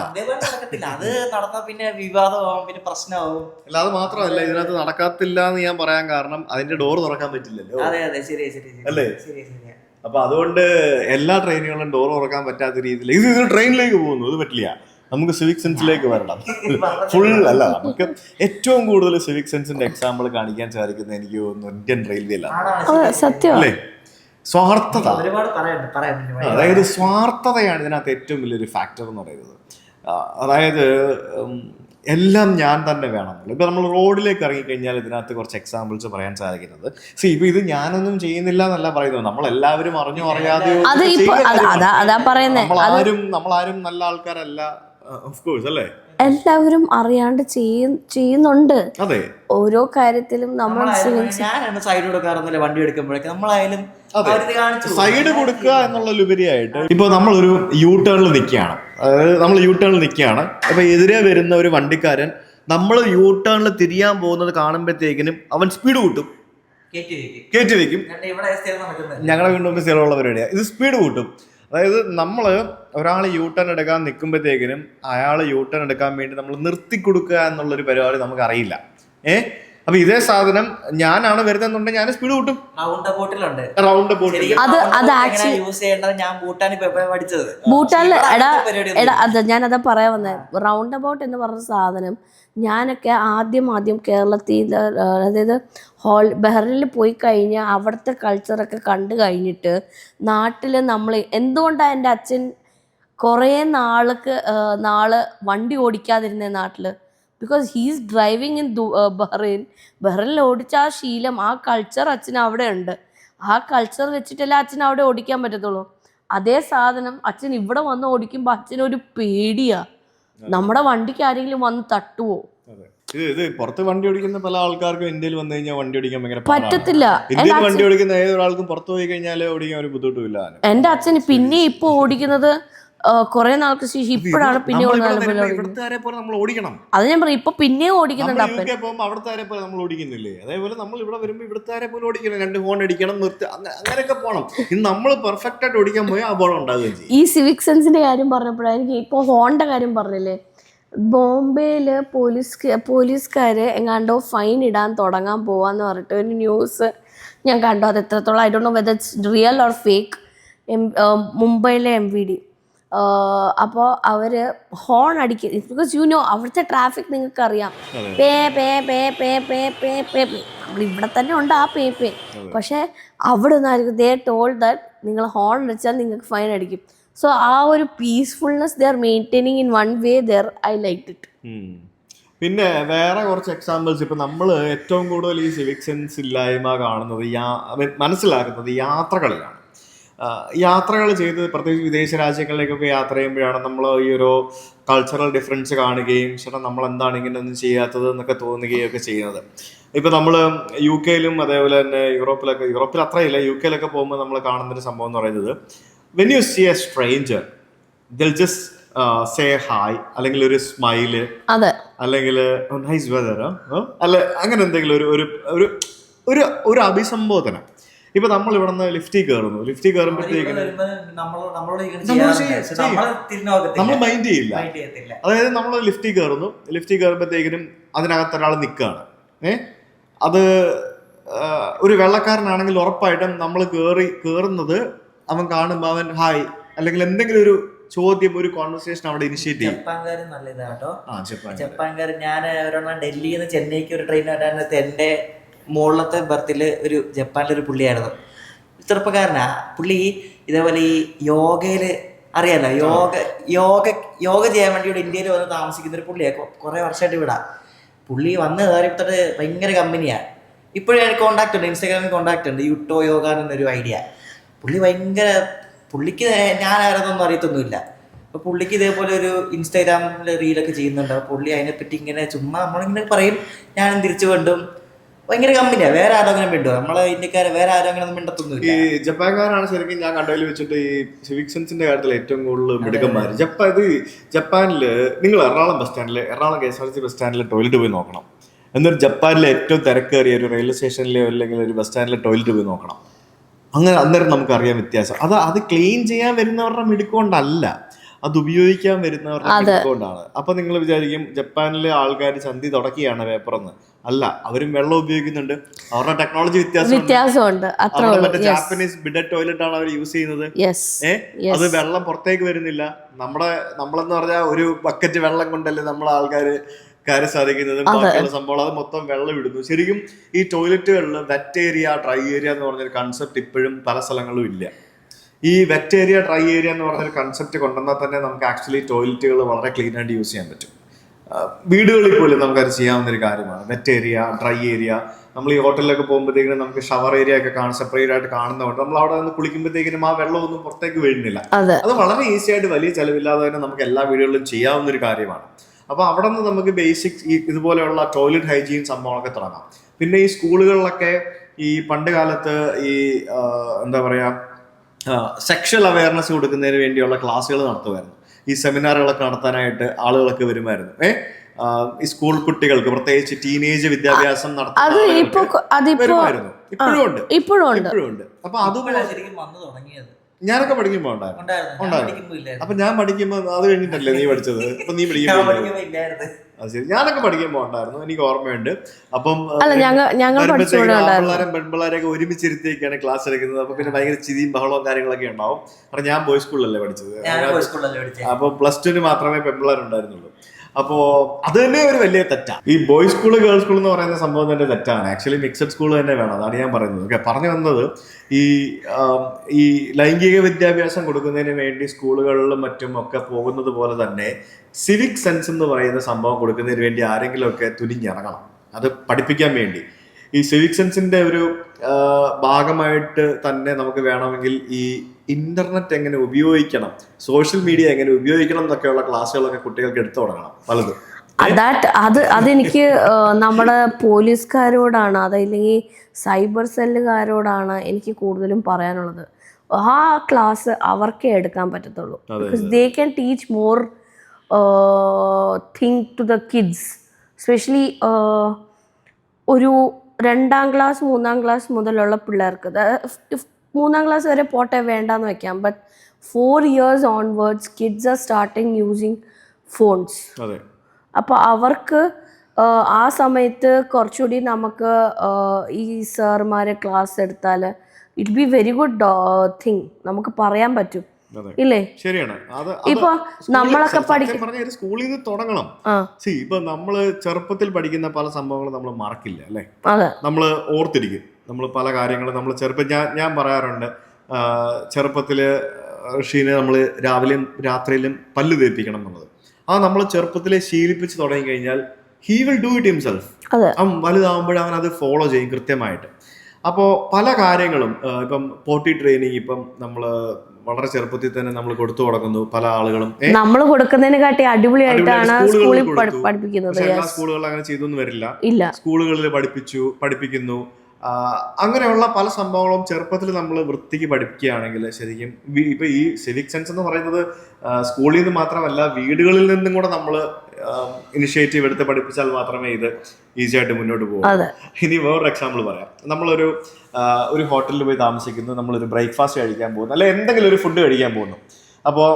അത് നടന്ന പിന്നെ വിവാദമാവും, പിന്നെ പ്രശ്നമാവും. അല്ല, അത് മാത്രമല്ല, ഇതിനകത്ത് നടക്കത്തില്ല എന്ന് ഞാൻ പറയാൻ കാരണം അതിന്റെ ഡോർ തുറക്കാൻ പറ്റില്ലല്ലോ. അല്ലേ? അപ്പൊ അതുകൊണ്ട് എല്ലാ ട്രെയിനുകളും ഡോർ തുറക്കാൻ പറ്റാത്ത രീതിയിൽ ഇത് ട്രെയിനിലേക്ക് പോകുന്നു. ഇത് പറ്റില്ല. നമുക്ക് സിവിക് സെൻസിലേക്ക് വരണം. ഫുൾ അല്ല, നമുക്ക് ഏറ്റവും കൂടുതൽ സിവിക് സെൻസിന്റെ എക്സാമ്പിൾ കാണിക്കാൻ സാധിക്കുന്നത് എനിക്ക് തോന്നുന്നു ഇന്ത്യൻ റെയിൽവേയിലാണ്. അല്ലേ? സ്വാർത്ഥത. അതായത് സ്വാർത്ഥതയാണ് ഇതിനകത്ത് ഏറ്റവും വലിയൊരു ഫാക്ടർ എന്ന് പറയുന്നത്. അതായത് എല്ലാം ഞാൻ തന്നെ വേണമെന്നുള്ളൂ. ഇപ്പൊ നമ്മൾ റോഡിലേക്ക് ഇറങ്ങിക്കഴിഞ്ഞാൽ ഇതിനകത്ത് കുറച്ച് എക്സാമ്പിൾസ് പറയാൻ സാധിക്കുന്നത്. ഇത് ഞാനൊന്നും ചെയ്യുന്നില്ല എന്നല്ല പറയുന്നത്. നമ്മളെല്ലാവരും അറിഞ്ഞോ അറിയാതെയോ നമ്മളാരും നല്ല ആൾക്കാരല്ല, ഓഫ് കോഴ്സ്, അല്ലേ? എല്ലാവരും അറിയാണ്ട് ചെയ്യുന്നുണ്ട്. അതെ, ഓരോ കാര്യത്തിലും നമ്മൾ സൈഡ് കൊടുക്കാറുന്നില്ല. വണ്ടി എടുക്കുമ്പോഴേക്കും നമ്മളായാലും സൈഡ് കൊടുക്കുക എന്നുള്ളതിലുപരിയായിട്ട് ഇപ്പൊ നമ്മളൊരു യു ടേണിൽ നിൽക്കുകയാണ്. അതായത് നമ്മൾ യു ടേണിൽ നിൽക്കുകയാണ്. അപ്പൊ എതിരെ വരുന്ന ഒരു വണ്ടിക്കാരൻ നമ്മൾ യൂ ടേണിൽ തിരിയാൻ പോകുന്നത് കാണുമ്പോഴത്തേക്കിനും അവൻ സ്പീഡ് കൂട്ടും, കയറ്റി വെക്കും. ഞങ്ങളുടെ വീണ്ടും മുമ്പ് സ്ഥിരമുള്ള പരിപാടിയാണ് ഇത്. സ്പീഡ് കൂട്ടും. അതായത് നമ്മൾ ഒരാൾ യൂ ടേൺ എടുക്കാൻ നിൽക്കുമ്പോഴത്തേക്കിനും അയാൾ യൂ ടേൺ എടുക്കാൻ വേണ്ടി നമ്മൾ നിർത്തി കൊടുക്കുക എന്നുള്ളൊരു പരിപാടി നമുക്ക് അറിയില്ല. അപ്പൊ ഇതേ സാധനം ഞാനാണ് വരുന്നെന്നുണ്ടെങ്കിൽ ഞാൻ സ്പീഡ് കൂട്ടും. റൗണ്ട് ബോട്ടിൽ അതെ ഞാനതാ പറയാൻ വന്നത്. റൗണ്ട് അബൌട്ട് എന്ന് പറഞ്ഞ സാധനം ഞാനൊക്കെ ആദ്യം കേരളത്തിൽ, അതായത് ബഹ്റിനിൽ പോയി കഴിഞ്ഞാൽ അവിടുത്തെ കൾച്ചറൊക്കെ കണ്ടു കഴിഞ്ഞിട്ട് നാട്ടിൽ നമ്മൾ എന്തുകൊണ്ടാണ് എൻ്റെ അച്ഛൻ കുറേ നാള് വണ്ടി ഓടിക്കാതിരുന്നേ നാട്ടിൽ? ബിക്കോസ് ഹീസ് ഡ്രൈവിങ് ഇൻ ബഹ്റിനിൽ ഓടിച്ച ആ ശീലം, ആ കൾച്ചർ അച്ഛന് അവിടെ ഉണ്ട്. ആ കൾച്ചർ വെച്ചിട്ടല്ലേ അച്ഛൻ അവിടെ ഓടിക്കാൻ പറ്റത്തുള്ളൂ. അതേ സാധനം അച്ഛൻ ഇവിടെ വന്ന് ഓടിക്കുമ്പോൾ അച്ഛനൊരു പേടിയാ, നമ്മുടെ വണ്ടിക്ക് ആരെങ്കിലും വന്ന് തട്ടുവോ. ഇത് പുറത്ത് വണ്ടി ഓടിക്കുന്ന പല ആൾക്കാർക്കും ഇന്ത്യയിൽ വന്നു കഴിഞ്ഞാൽ വണ്ടി ഓടിക്കാൻ ഭയങ്കര പറ്റത്തില്ല. ഇന്ത്യയിൽ വണ്ടി ഓടിക്കുന്ന ഏതൊരാൾക്കും പുറത്ത് പോയി കഴിഞ്ഞാൽ ഓടിക്കാൻ ഒരു ബുദ്ധിമുട്ടില്ല. എന്റെ അച്ഛന് പിന്നെ ഇപ്പൊ ഓടിക്കുന്നത് കുറെ നാൾക്ക് ശേഷം ഇപ്പോഴാണ് പിന്നെ നമ്മൾ ഓടിക്കണം. അത് ഞാൻ പറയും, ഇപ്പൊ പിന്നെയും ഓടിക്കുന്നുണ്ട്. അവിടുത്തെ പോലെ നമ്മൾ ഓടിക്കുന്നില്ലേ, അതേപോലെ നമ്മൾ ഇവിടെ വരുമ്പോൾ ഇവിടുത്തെ പോലെ ഓടിക്കണം. 2 ഹോൺ അടിക്കണം, നിർത്തി, അങ്ങനെയൊക്കെ പോകണം. ഇന്ന് നമ്മൾ പെർഫെക്റ്റ് ആയിട്ട് ഓടിക്കാൻ പോയാൽ അപകടം ഉണ്ടാകുകയും ചെയ്യും. ഈ സിവിക് സെൻസിന്റെ കാര്യം പറഞ്ഞപ്പോഴാണ് എനിക്ക് ഇപ്പൊ ഹോണിന്റെ കാര്യം പറഞ്ഞില്ലേ, ബോംബെയില് പോലീസുകാര് എങ്ങാണ്ടോ ഫൈൻ ഇടാൻ തുടങ്ങാൻ പോവാന്ന് പറഞ്ഞിട്ട് ഒരു ന്യൂസ് ഞാൻ കണ്ടു. അത് എത്രത്തോളം I don't know whether it's real or fake. മുംബൈയിലെ MVD അപ്പോൾ അവർ ഹോൺ അടിക്കുക. ബിക്കോസ് അവിടുത്തെ ട്രാഫിക് നിങ്ങൾക്ക് അറിയാം, പേ പേ പേ പേ പേ പേ പേ പേ. ഇവിടെ തന്നെ ഉണ്ട് ആ പേ പേ. പക്ഷെ അവിടെ നിന്നായിരിക്കും ദേ ടോൾഡ് ദാറ്റ് നിങ്ങൾ ഹോൺ അടിച്ചാൽ നിങ്ങൾക്ക് ഫൈൻ അടിക്കും. സോ ആ ഒരു peacefulness they are maintaining in one way there. I like it. പിന്നെ വേറെ കുറച്ച് എക്സാമ്പിൾസ്. ഇപ്പം നമ്മൾ ഏറ്റവും കൂടുതൽ ഈ സിവിക് സെൻസ് ഇല്ലായ്മ കാണുന്നത്, മനസ്സിലാക്കുന്നത് യാത്രകളിലാണ്. യാത്രകൾ ചെയ്ത് പ്രത്യേകിച്ച് വിദേശ രാജ്യങ്ങളിലേക്കൊക്കെ യാത്ര ചെയ്യുമ്പോഴാണ് നമ്മൾ ഈ ഒരു കൾച്ചറൽ ഡിഫറൻസ് കാണുകയും ചേട്ടാ നമ്മൾ എന്താണ് ഇങ്ങനെ ഒന്നും ചെയ്യാത്തത് എന്നൊക്കെ തോന്നുകയും ഒക്കെ ചെയ്യുന്നത്. ഇപ്പം നമ്മൾ UK അതേപോലെ തന്നെ യൂറോപ്പിൽ അത്രയില്ല, UK പോകുമ്പോൾ നമ്മൾ കാണുന്നൊരു സംഭവം എന്ന് പറയുന്നത്, when you see a stranger they'll just say hi, അല്ലെങ്കിൽ ഒരു സ്മൈല്, അല്ലെങ്കിൽ നൈസ് വെതർ, അല്ല അങ്ങനെ എന്തെങ്കിലും ഒരു അഭിസംബോധന. ഇപ്പൊ നമ്മൾ ഇവിടെ നിന്ന് ലിഫ്റ്റിൽ കയറുമ്പോഴത്തേക്കും നമ്മൾ മൈൻഡ് ചെയ്യില്ല. അതായത് നമ്മൾ ലിഫ്റ്റിൽ കയറുമ്പോഴത്തേക്കിനും അതിനകത്ത് ഒരാൾ നിൽക്കുകയാണ്. അത് ഒരു വെള്ളക്കാരനാണെങ്കിൽ ഉറപ്പായിട്ടും നമ്മൾ കയറുന്നത് അവൻ കാണുമ്പോൾ അവൻ ഹായ് അല്ലെങ്കിൽ എന്തെങ്കിലും ഒരു ചോദ്യം, ഒരു കോൺവെർസേഷൻ അവിടെ ഇനിഷ്യേറ്റ് ചെയ്യും. ജപ്പാൻകാരൻ നല്ല ഇതാട്ടോ. ജപ്പാൻകാരൻ ഞാൻ ഒരെണ്ണം ഡൽഹിയിൽ നിന്ന് ചെന്നൈക്ക് ഒരു ട്രെയിൻ വരാനകത്ത് എൻ്റെ മുകളിലത്തെ ബർത്തില് ഒരു ജപ്പാനിലൊരു പുള്ളിയായിരുന്നു, ചെറുപ്പക്കാരനാ പുള്ളി. ഇതേപോലെ ഈ യോഗയില് അറിയാലോ, യോഗ ചെയ്യാൻ വേണ്ടി ഇവിടെ ഇന്ത്യയിൽ വന്ന് താമസിക്കുന്ന ഒരു പുള്ളിയാണ്. കുറെ വർഷമായിട്ട് ഇവിടെ പുള്ളി വന്ന് കയറിയപ്പോഴത്തെ ഭയങ്കര കമ്പനിയാണ്. ഇപ്പോഴും എനിക്ക് കോൺടാക്ട് ഉണ്ട്, ഇൻസ്റ്റാഗ്രാമിൽ കോൺടാക്ട് ഉണ്ട്, യുട്ടോ യോഗ എന്നൊരു ഐഡിയ. പുള്ളിക്ക് ഞാൻ ആരെന്നൊന്നും അറിയത്തൊന്നുമില്ല. അപ്പോൾ പുള്ളിക്ക് ഇതേപോലെ ഒരു ഇൻസ്റ്റാഗ്രാമിൽ റീലൊക്കെ ചെയ്യുന്നുണ്ട്. പുള്ളി അതിനെപ്പറ്റി ഇങ്ങനെ ചുമ്മാ നമ്മളിങ്ങനെ പറയും, ഞാനും തിരിച്ചു വേണ്ടും. ഭയങ്കര കമ്പനിയാണ്. വേറെ ആരും അങ്ങനെ മിണ്ടോ? നമ്മളെ ഇന്ത്യക്കാരെ വേറെ ആരും അങ്ങനെ ഒന്നും മിണ്ടത്തൊന്നുമില്ല. ഈ ജപ്പാൻകാരാണ് ശരിക്കും ഞാൻ കണ്ടതിൽ വെച്ചിട്ട് ഈ സിവിക് സെൻസിന്റെ കാര്യത്തിൽ ഏറ്റവും കൂടുതൽ മിടുക്കന്മാർ. ജപ്പാനിൽ നിങ്ങൾ എറണാകുളം KSRTC ബസ് സ്റ്റാൻഡിലെ ടോയ്ലറ്റ് പോയി നോക്കണം. എന്നൊരു ജപ്പാനിലെ ഏറ്റവും തിരക്കേറിയ ഒരു റെയിൽവേ സ്റ്റേഷനിലെയോ അല്ലെങ്കിൽ ഒരു ബസ് സ്റ്റാൻഡിലെ ടോയ്ലറ്റ് പോയി നോക്കണം. അങ്ങനെ അന്നേരം നമുക്കറിയാൻ വ്യത്യാസം. അത് ക്ലീൻ ചെയ്യാൻ വരുന്നവരുടെ മിടുക്കൊണ്ടല്ല, അത് ഉപയോഗിക്കാൻ വരുന്നവരുടെ മിടുക്കൊണ്ടാണ്. അപ്പൊ നിങ്ങൾ വിചാരിക്കും ജപ്പാനിലെ ആൾക്കാർ ചന്തി തുടക്കിയാണ് പേപ്പറെന്ന്. അല്ല, അവരും വെള്ളം ഉപയോഗിക്കുന്നുണ്ട്. അവരുടെ ടെക്നോളജി വ്യത്യാസമുണ്ട്. മറ്റേ ജാപ്പനീസ് ബിഡറ്റ് ടോയ്ലറ്റ് ആണ് അവർ യൂസ് ചെയ്യുന്നത്. അത് വെള്ളം പുറത്തേക്ക് വരുന്നില്ല. നമ്മളെന്ന് പറഞ്ഞാൽ ഒരു ബക്കറ്റ് വെള്ളം കൊണ്ടല്ലേ നമ്മളെ ആൾക്കാര് കാര്യം സാധിക്കുന്നതും ബാക്കിയുള്ള സംഭവം അത് മൊത്തം വെള്ളം ഇടുന്നു. ശരിക്കും ഈ ടോയ്ലറ്റുകളിൽ വെറ്റ് ഏരിയ, ഡ്രൈ ഏരിയ എന്ന് പറഞ്ഞൊരു കൺസെപ്റ്റ് ഇപ്പോഴും പല സ്ഥലങ്ങളിലും ഇല്ല. ഈ വെറ്റ് ഏരിയ, ഡ്രൈ ഏരിയ എന്ന് പറഞ്ഞൊരു കൺസെപ്റ്റ് കൊണ്ടുവന്നാൽ തന്നെ നമുക്ക് ആക്ച്വലി ടോയ്ലറ്റുകൾ വളരെ ക്ലീൻ ആയിട്ട് യൂസ് ചെയ്യാൻ പറ്റും. വീടുകളിൽ പോലും നമുക്കത് ചെയ്യാവുന്നൊരു കാര്യമാണ്. Wet area, dry area. നമ്മൾ ഈ ഹോട്ടലിലൊക്കെ പോകുമ്പോഴത്തേക്കിനും നമുക്ക് ഷവർ ഏരിയ ഒക്കെ സെപ്പറേറ്റ് ആയിട്ട് കാണുന്നതുകൊണ്ട് നമ്മൾ അവിടെ നിന്ന് കുളിക്കുമ്പോഴത്തേക്കിനും ആ വെള്ളമൊന്നും പുറത്തേക്ക് വീഴുന്നില്ല. അത് വളരെ ഈസി ആയിട്ട് വലിയ ചെലവില്ലാതെ തന്നെ നമുക്ക് എല്ലാ വീടുകളിലും ചെയ്യാവുന്ന ഒരു കാര്യമാണ്. അപ്പോൾ അവിടെ നിന്ന് നമുക്ക് ബേസിക് ഈ ഇതുപോലെയുള്ള ടോയ്ലറ്റ് ഹൈജീൻ സംഭവങ്ങളൊക്കെ തുടങ്ങാം. പിന്നെ ഈ സ്കൂളുകളിലൊക്കെ ഈ പണ്ട് കാലത്ത് ഈ എന്താ പറയുക സെക്ഷൽ അവയർനെസ് കൊടുക്കുന്നതിന് വേണ്ടിയുള്ള ക്ലാസ്സുകൾ നടത്തുമായിരുന്നു. ഈ സെമിനാറുകളൊക്കെ നടത്താനായിട്ട് ആളുകളൊക്കെ വരുമായിരുന്നു. ഈ സ്കൂൾ കുട്ടികൾക്ക് പ്രത്യേകിച്ച് ടീനേജ് വിദ്യാഭ്യാസം അത് ഇപ്പൊ വരുമായിരുന്നു. ഇപ്പോഴും ഉണ്ട്. ഇപ്പോഴും ഉണ്ട്. അപ്പൊ അതുപോലെ ശരിക്കും വന്നു തുടങ്ങിയത്. ഞാനൊക്കെ പഠിക്കുമ്പോ ഉണ്ടായിരുന്നു. അപ്പൊ ഞാൻ പഠിക്കുമ്പോ അത് കഴിഞ്ഞിട്ടല്ലേ നീ പഠിച്ചത്? അപ്പൊ നീ പഠിക്കുമ്പോ അത് ശരി. ഞാനൊക്കെ പഠിക്കുമ്പോ ഉണ്ടായിരുന്നു, എനിക്ക് ഓർമ്മയുണ്ട്. അപ്പം പിള്ളേരും പെൺപിള്ളേരെയൊക്കെ ഒരുമിച്ചിരുത്തിയൊക്കെയാണ് ക്ലാസ് എടുക്കുന്നത്. അപ്പൊ പിന്നെ ഭയങ്കര ചിരിയും ബഹളവും കാര്യങ്ങളൊക്കെ ഉണ്ടാവും. കാരണം ഞാൻ ബോയ്സ് സ്കൂളിലല്ലേ പഠിച്ചത്. അപ്പൊ +2 മാത്രമേ പെൺപിള്ളേരുണ്ടായിരുന്നുള്ളൂ. അപ്പോ അത് തന്നെ ഒരു വലിയ തെറ്റാണ്. ഈ ബോയ്സ് സ്കൂൾ ഗേൾസ് സ്കൂൾ എന്ന് പറയുന്ന സംഭവം തന്നെ തെറ്റാണ്. ആക്ച്വലി മിക്സഡ് സ്കൂൾ തന്നെ വേണം. അതാണ് ഞാൻ പറയുന്നത്. ഓക്കെ, പറഞ്ഞു വന്നത് ഈ ലൈംഗിക വിദ്യാഭ്യാസം കൊടുക്കുന്നതിന് വേണ്ടി സ്കൂളുകളിലും മറ്റും ഒക്കെ പോകുന്നത് പോലെ തന്നെ സിവിക് സെൻസ് എന്ന് പറയുന്ന സംഭവം കൊടുക്കുന്നതിന് വേണ്ടി ആരെങ്കിലുമൊക്കെ തുനിഞ്ഞിറങ്ങണം, അത് പഠിപ്പിക്കാൻ വേണ്ടി. ഈ സിവിക് സെൻസിന്റെ ഒരു ഭാഗമായിട്ട് തന്നെ നമുക്ക് വേണമെങ്കിൽ ഈ ഇന്റർനെറ്റ് എങ്ങനെ ഉപയോഗിക്കണം, സോഷ്യൽ മീഡിയ എങ്ങനെ ഉപയോഗിക്കണം എന്നൊക്കെയുള്ള ക്ലാസ്സുകളൊക്കെ കുട്ടികൾക്ക് എടുത്തു തുടങ്ങണം പലതും. അതെനിക്ക് നമ്മുടെ പോലീസുകാരോടാണ്, അതല്ലെങ്കിൽ സൈബർ സെല്ലുകാരോടാണ് എനിക്ക് കൂടുതലും പറയാനുള്ളത്. ആ ക്ലാസ് അവർക്കേ എടുക്കാൻ പറ്റത്തുള്ളൂ. Because they can teach more thing to the kids. Specially ഒരു 2ാം ക്ലാസ് 3ാം ക്ലാസ് മുതലുള്ള പിള്ളേർക്ക്, 3ാം ക്ലാസ് വരെ പോട്ടെ വേണ്ടാന്ന് വെക്കാം, but 4 years onwards kids are starting using phones. അപ്പോൾ അവർക്ക് ആ സമയത്ത് കുറച്ചുകൂടി നമുക്ക് ഈ സാറുമാരെ ക്ലാസ് എടുത്താൽ it be very good thing, നമുക്ക് പറയാൻ പറ്റും, ഇല്ലേ? ശരിയാണ്. ഇപ്പൊ നമ്മളൊക്കെ സ്കൂളിൽ നിന്ന് തുടങ്ങണം. ഇപ്പൊ നമ്മള് ചെറുപ്പത്തിൽ പഠിക്കുന്ന പല സംഭവങ്ങളും നമ്മൾ മറക്കില്ല, അല്ലെ? നമ്മള് ഓർത്തിരിക്കും. നമ്മൾ പല കാര്യങ്ങളും നമ്മൾ ഞാൻ പറയാറുണ്ട്, ചെറുപ്പത്തില് ഋഷീനെ നമ്മൾ രാവിലെയും രാത്രിയിലും പല്ല് തേപ്പിക്കണം എന്നുള്ളത്. അത് നമ്മൾ ചെറുപ്പത്തിലെ ശീലിപ്പിച്ച് തുടങ്ങി കഴിഞ്ഞാൽ he will do it himself. അവൻ വലുതാവുമ്പോഴേ അവൻ അത് ഫോളോ ചെയ്യും കൃത്യമായിട്ട്. അപ്പോൾ പല കാര്യങ്ങളും ഇപ്പം പോട്ടി ട്രെയിനിങ് ഇപ്പം നമ്മൾ വളരെ ചെറുപ്പത്തിൽ തന്നെ നമ്മൾ കൊടുത്തു തുടങ്ങുന്നു. പല ആളുകളും നമ്മൾ കൊടുക്കുന്നതിനെക്കാട്ടി അടിപൊളിയായിട്ടാണ് സ്കൂളിൽ പഠിപ്പിക്കുന്നത്. എല്ലാ സ്കൂളുകളിൽ അങ്ങനെ ചെയ്തൊന്നും വരില്ല. സ്കൂളുകളിൽ പഠിപ്പിക്കുന്നു. അങ്ങനെയുള്ള പല സംഭവങ്ങളും ചെറുപ്പത്തിൽ നമ്മൾ വൃത്തിക്ക് പഠിപ്പിക്കുകയാണെങ്കിൽ ശരിക്കും ഇപ്പൊ ഈ സിവിക് സെൻസ് എന്ന് പറയുന്നത് സ്കൂളിൽ നിന്ന് മാത്രമല്ല വീടുകളിൽ നിന്നും കൂടെ നമ്മൾ ഇനിഷ്യേറ്റീവ് എടുത്ത് പഠിപ്പിച്ചാൽ മാത്രമേ ഇത് ഈസി ആയിട്ട് മുന്നോട്ട് പോകും. ഇനി വേറൊരു എക്സാമ്പിൾ പറയാം. നമ്മളൊരു ഹോട്ടലിൽ പോയി താമസിക്കുന്നു, നമ്മളൊരു ബ്രേക്ക്ഫാസ്റ്റ് കഴിക്കാൻ പോകുന്നു, അല്ലെ എന്തെങ്കിലും ഒരു ഫുഡ് കഴിക്കാൻ പോകുന്നു. അപ്പോൾ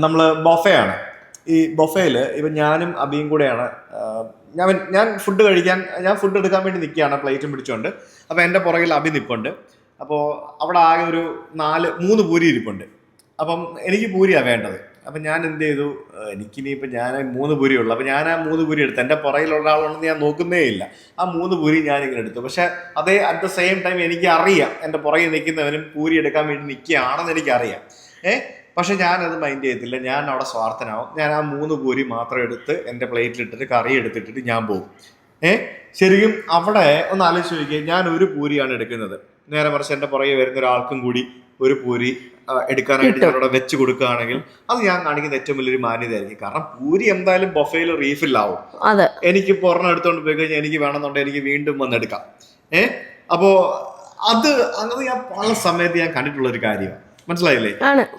നമ്മൾ ബൊഫയാണ്. ഈ ബൊഫയിൽ ഇപ്പം ഞാനും അബിയും കൂടെയാണ്. ഞാൻ ഫുഡ് എടുക്കാൻ വേണ്ടി നിൽക്കുകയാണ് പ്ലേറ്റും പിടിച്ചുകൊണ്ട്. അപ്പോൾ എൻ്റെ പുറകിൽ അബി നിൽപ്പുണ്ട്. അപ്പോൾ അവിടെ ആകെ ഒരു 3 പൂരി ഇരിപ്പുണ്ട്. അപ്പം എനിക്ക് പൂരിയാണ് വേണ്ടത്. അപ്പം ഞാൻ എന്ത് ചെയ്തു, എനിക്കിനിയിപ്പോൾ ഞാൻ 3 പൂരി ഉള്ളു. അപ്പം ഞാൻ ആ 3 പൂരി എടുത്തു. എൻ്റെ പുറകിലുള്ള ആളുണ്ടെന്ന് ഞാൻ നോക്കുന്നേ ഇല്ല. ആ 3 പൂരി ഞാനിങ്ങനെ എടുത്തു. പക്ഷെ അതേ അറ്റ് ദ സെയിം ടൈം എനിക്ക് അറിയാം എൻ്റെ പുറകിൽ നിൽക്കുന്നവനും പൂരി എടുക്കാൻ വേണ്ടി നിൽക്കുകയാണെന്ന് എനിക്കറിയാം. പക്ഷെ ഞാനത് മൈൻഡ് ചെയ്യത്തില്ല. ഞാൻ അവിടെ സ്വാർത്ഥനാവും. ഞാൻ ആ 3 പൂരി മാത്രം എടുത്ത് എൻ്റെ പ്ലേറ്റിലിട്ടിട്ട് കറി എടുത്തിട്ടിട്ട് ഞാൻ പോകും. ശരിക്കും അവിടെ ഒന്ന് ആലോചിച്ച് നോക്കിയാൽ ഞാൻ ഒരു പൂരിയാണ് എടുക്കുന്നത്. നേരെ മറിച്ച് എൻ്റെ പുറകെ വരുന്ന ഒരാൾക്കും കൂടി ഒരു പൂരി എടുക്കാനായിട്ട് ഞാനവിടെ വെച്ച് കൊടുക്കുകയാണെങ്കിൽ അത് ഞാൻ കാണിക്കുന്ന ഏറ്റവും വലിയൊരു മാന്യതയായിരിക്കും. കാരണം പൂരി എന്തായാലും ബൊഫയിൽ റീഫില്ലാവും. എനിക്ക് പുറം എടുത്തോണ്ട് പോയി കഴിഞ്ഞാൽ എനിക്ക് വേണമെന്നുണ്ടെങ്കിൽ എനിക്ക് വീണ്ടും വന്നെടുക്കാം. അപ്പോ അങ്ങനെ ഞാൻ പല സമയത്ത് ഞാൻ കണ്ടിട്ടുള്ള ഒരു കാര്യമാണ്. മനസ്സിലായില്ലേ?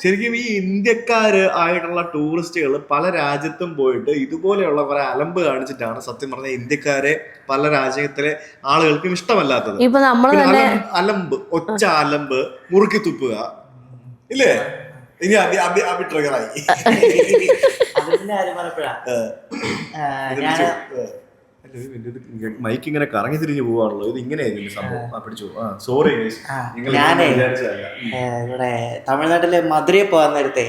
ശരിക്കും ഈ ഇന്ത്യക്കാര് ആയിട്ടുള്ള ടൂറിസ്റ്റുകൾ പല രാജ്യത്തും പോയിട്ട് ഇതുപോലെയുള്ള കുറെ അലമ്പ് കാണിച്ചിട്ടാണ് സത്യം പറഞ്ഞ ഇന്ത്യക്കാരെ പല രാജ്യത്തിലെ ആളുകൾക്കും ഇഷ്ടമല്ലാത്തത്. അലമ്പ്, ഒച്ച അലമ്പ്, മുറുക്കി തുപ്പുക, ഇല്ലേ? ഇനി അബി ട്രിഗറായി. മൈക്ക് ഇങ്ങനെ കറങ്ങി തിരിഞ്ഞു പോവാണല്ലോ. ഇത് ഇങ്ങനെയായിരുന്നു സംഭവം. പിടിച്ചു. സോറി. ഇവിടെ തമിഴ്നാട്ടിലെ മധുരയെ പോകാൻ നേരത്തെ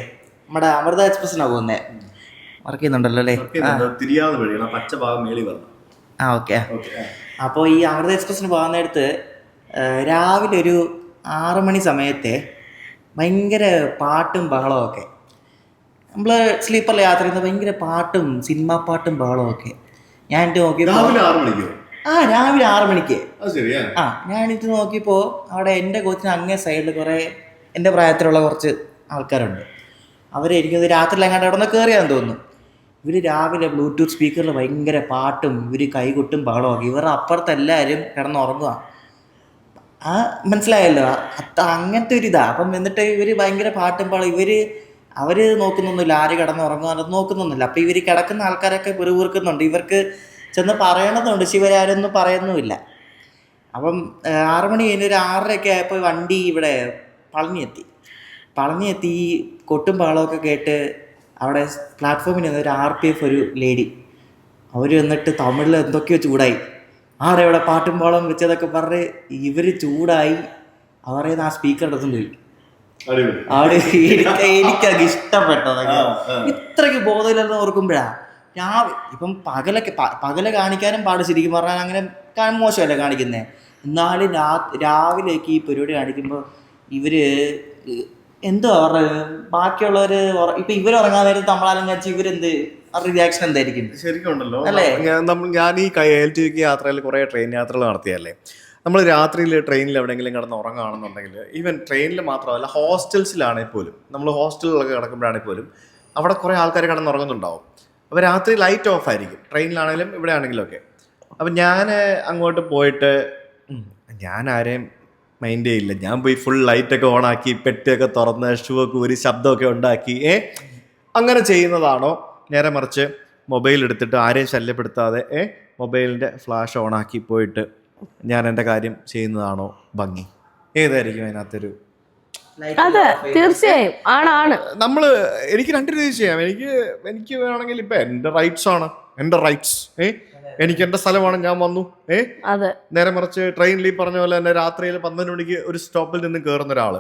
നമ്മുടെ അമൃത എക്സ്പ്രസിനാണ് പോകുന്നത്. വർക്ക് ചെയ്യുന്നുണ്ടല്ലോ അല്ലേ? തിരിയാതെ വഴിയാണ് പച്ച ഭാഗം മേളി വരണം. ഓക്കെ. അപ്പോൾ ഈ അമൃത എക്സ്പ്രസിന് പോകാൻ നേരത്ത് രാവിലെ ഒരു 6 മണി സമയത്തെ ഭയങ്കര പാട്ടും ബഹളമൊക്കെ. നമ്മൾ സ്ലീപ്പറിൽ യാത്ര ചെയ്യുന്നത് ഭയങ്കര പാട്ടും സിനിമാ പാട്ടും ബഹളമൊക്കെ. ഞാനിട്ട് നോക്കിയപ്പോൾ രാവിലെ 6 മണിക്ക് ഞാനിട്ട് നോക്കിയപ്പോൾ അവിടെ എൻ്റെ കോച്ചിന് അങ്ങേ സൈഡിൽ കുറേ എൻ്റെ പ്രായത്തിലുള്ള കുറച്ച് ആൾക്കാരുണ്ട്. അവരെനിക്കത് രാത്രിയിൽ എങ്ങാണ്ട് അവിടെ നിന്ന് കയറിയാന്ന് തോന്നുന്നു. ഇവർ രാവിലെ ബ്ലൂടൂത്ത് സ്പീക്കറിൽ ഭയങ്കര പാട്ടും ഇവർ കൈകൊട്ടും ബഹളമൊക്കെ. ഇവരുടെ അപ്പുറത്തെല്ലാവരും കിടന്നുറങ്ങുക. മനസ്സിലായല്ലോ? അങ്ങനത്തെ ഒരു ഇതാ. അപ്പം എന്നിട്ട് ഇവർ ഭയങ്കര പാട്ടും ബഹളം. ഇവർ അവർ നോക്കുന്നൊന്നുമില്ല, ആര് കിടന്നുറങ്ങുക നോക്കുന്നൊന്നുമില്ല. അപ്പോൾ ഇവർ കിടക്കുന്ന ആൾക്കാരൊക്കെ വെറുവെറുക്കുന്നുണ്ട്, ഇവർക്ക് ചെന്ന് പറയണമെന്നുണ്ട്, പക്ഷെ ഇവരാരൊന്നും പറയുന്നുമില്ല. അപ്പം 6 മണി കഴിഞ്ഞ് ഒരു 6:30 ആയപ്പോൾ വണ്ടി ഇവിടെ പളനിയെത്തി. ഈ കൊട്ടും പാളമൊക്കെ കേട്ട് അവിടെ പ്ലാറ്റ്ഫോമിൽ നിന്ന് ഒരു RPF ഒരു ലേഡി, അവർ വന്നിട്ട് തമിഴിൽ എന്തൊക്കെയോ ചൂടായി, ആടെ ഇവിടെ പാട്ടും പാളം വെച്ചതൊക്കെ പറഞ്ഞ് ഇവർ ചൂടായി. അവരെ ആ സ്പീക്കർ എടുത്തും പോയി. അവിടെ എനിക്കത് ഇഷ്ടപ്പെട്ടതൊക്കെ ഇത്രയ്ക്ക് ബോധമില്ലെന്ന് ഓർക്കുമ്പോഴാ. ഇപ്പം പകല് കാണിക്കാനും പാട്, ശരിക്കും പറഞ്ഞാൽ അങ്ങനെ മോശമല്ല കാണിക്കുന്നത്. എന്നാലും രാവിലേക്ക് ഈ പരിപാടി കാണിക്കുമ്പോൾ ഇവര് എന്തോ അവരുടെ ബാക്കിയുള്ളവർ ഇപ്പം ഇവരുറങ്ങാൻ നേരത്ത് നമ്മളാലും കഴിച്ച് ഇവരെന്ത് അവരുടെ റിയാക്ഷൻ എന്തായിരിക്കും? ശരിക്കും ഉണ്ടല്ലോ ഞാൻ ഈ LTVക്ക് യാത്രയിൽ കുറേ ട്രെയിൻ യാത്രകൾ നടത്തിയല്ലേ. നമ്മൾ രാത്രിയിൽ ട്രെയിനിൽ എവിടെയെങ്കിലും കിടന്ന് ഉറങ്ങുകയാണെന്നുണ്ടെങ്കിൽ, ഈവൻ ട്രെയിനിൽ മാത്രമല്ല ഹോസ്റ്റൽസിലാണെങ്കിൽ പോലും, നമ്മൾ ഹോസ്റ്റലിലൊക്കെ കിടക്കുമ്പോഴാണെങ്കിൽ പോലും അവിടെ കുറേ ആൾക്കാർ കിടന്നുറങ്ങുന്നുണ്ടാവും. അപ്പോൾ രാത്രി ലൈറ്റ് ഓഫ് ആയിരിക്കും, ട്രെയിനിലാണെങ്കിലും ഇവിടെ ആണെങ്കിലും ഒക്കെ. അപ്പം ഞാൻ അങ്ങോട്ട് പോയിട്ട് ഞാൻ ആരെയും മൈൻഡ് ചെയ്യില്ല, ഞാൻ പോയി ഫുൾ ലൈറ്റൊക്കെ ഓണാക്കി പെട്ടിയൊക്കെ തുറന്ന് ഷൂ ഒക്കെ ഒരു ശബ്ദമൊക്കെ ഉണ്ടാക്കി അങ്ങനെ ചെയ്യുന്നതാണോ, നേരെ മറിച്ച് മൊബൈൽ എടുത്തിട്ട് ആരെയും ശല്യപ്പെടുത്താതെ മൊബൈലിൻ്റെ ഫ്ലാഷ് ഓണാക്കി പോയിട്ട് ഞാൻ എൻ്റെ കാര്യം ചെയ്യുന്നതാണോ ഭംഗി? ഏതായിരിക്കും അതിനകത്തൊരു? അതെ, തീർച്ചയായും ആണ്. എനിക്ക് 2 രീതി ചെയ്യാം. എനിക്ക് വേണമെങ്കിൽ ഇപ്പം എൻ്റെ റൈറ്റ്സ് ആണ്, എൻ്റെ റൈറ്റ്സ്. എനിക്ക് എൻ്റെ സ്ഥലമാണ്, ഞാൻ വന്നു. നേരെ മറിച്ച് ട്രെയിനിൽ ഈ പറഞ്ഞ പോലെ തന്നെ രാത്രിയിൽ 12 മണിക്ക് ഒരു സ്റ്റോപ്പിൽ നിന്ന് കയറുന്ന ഒരാൾ,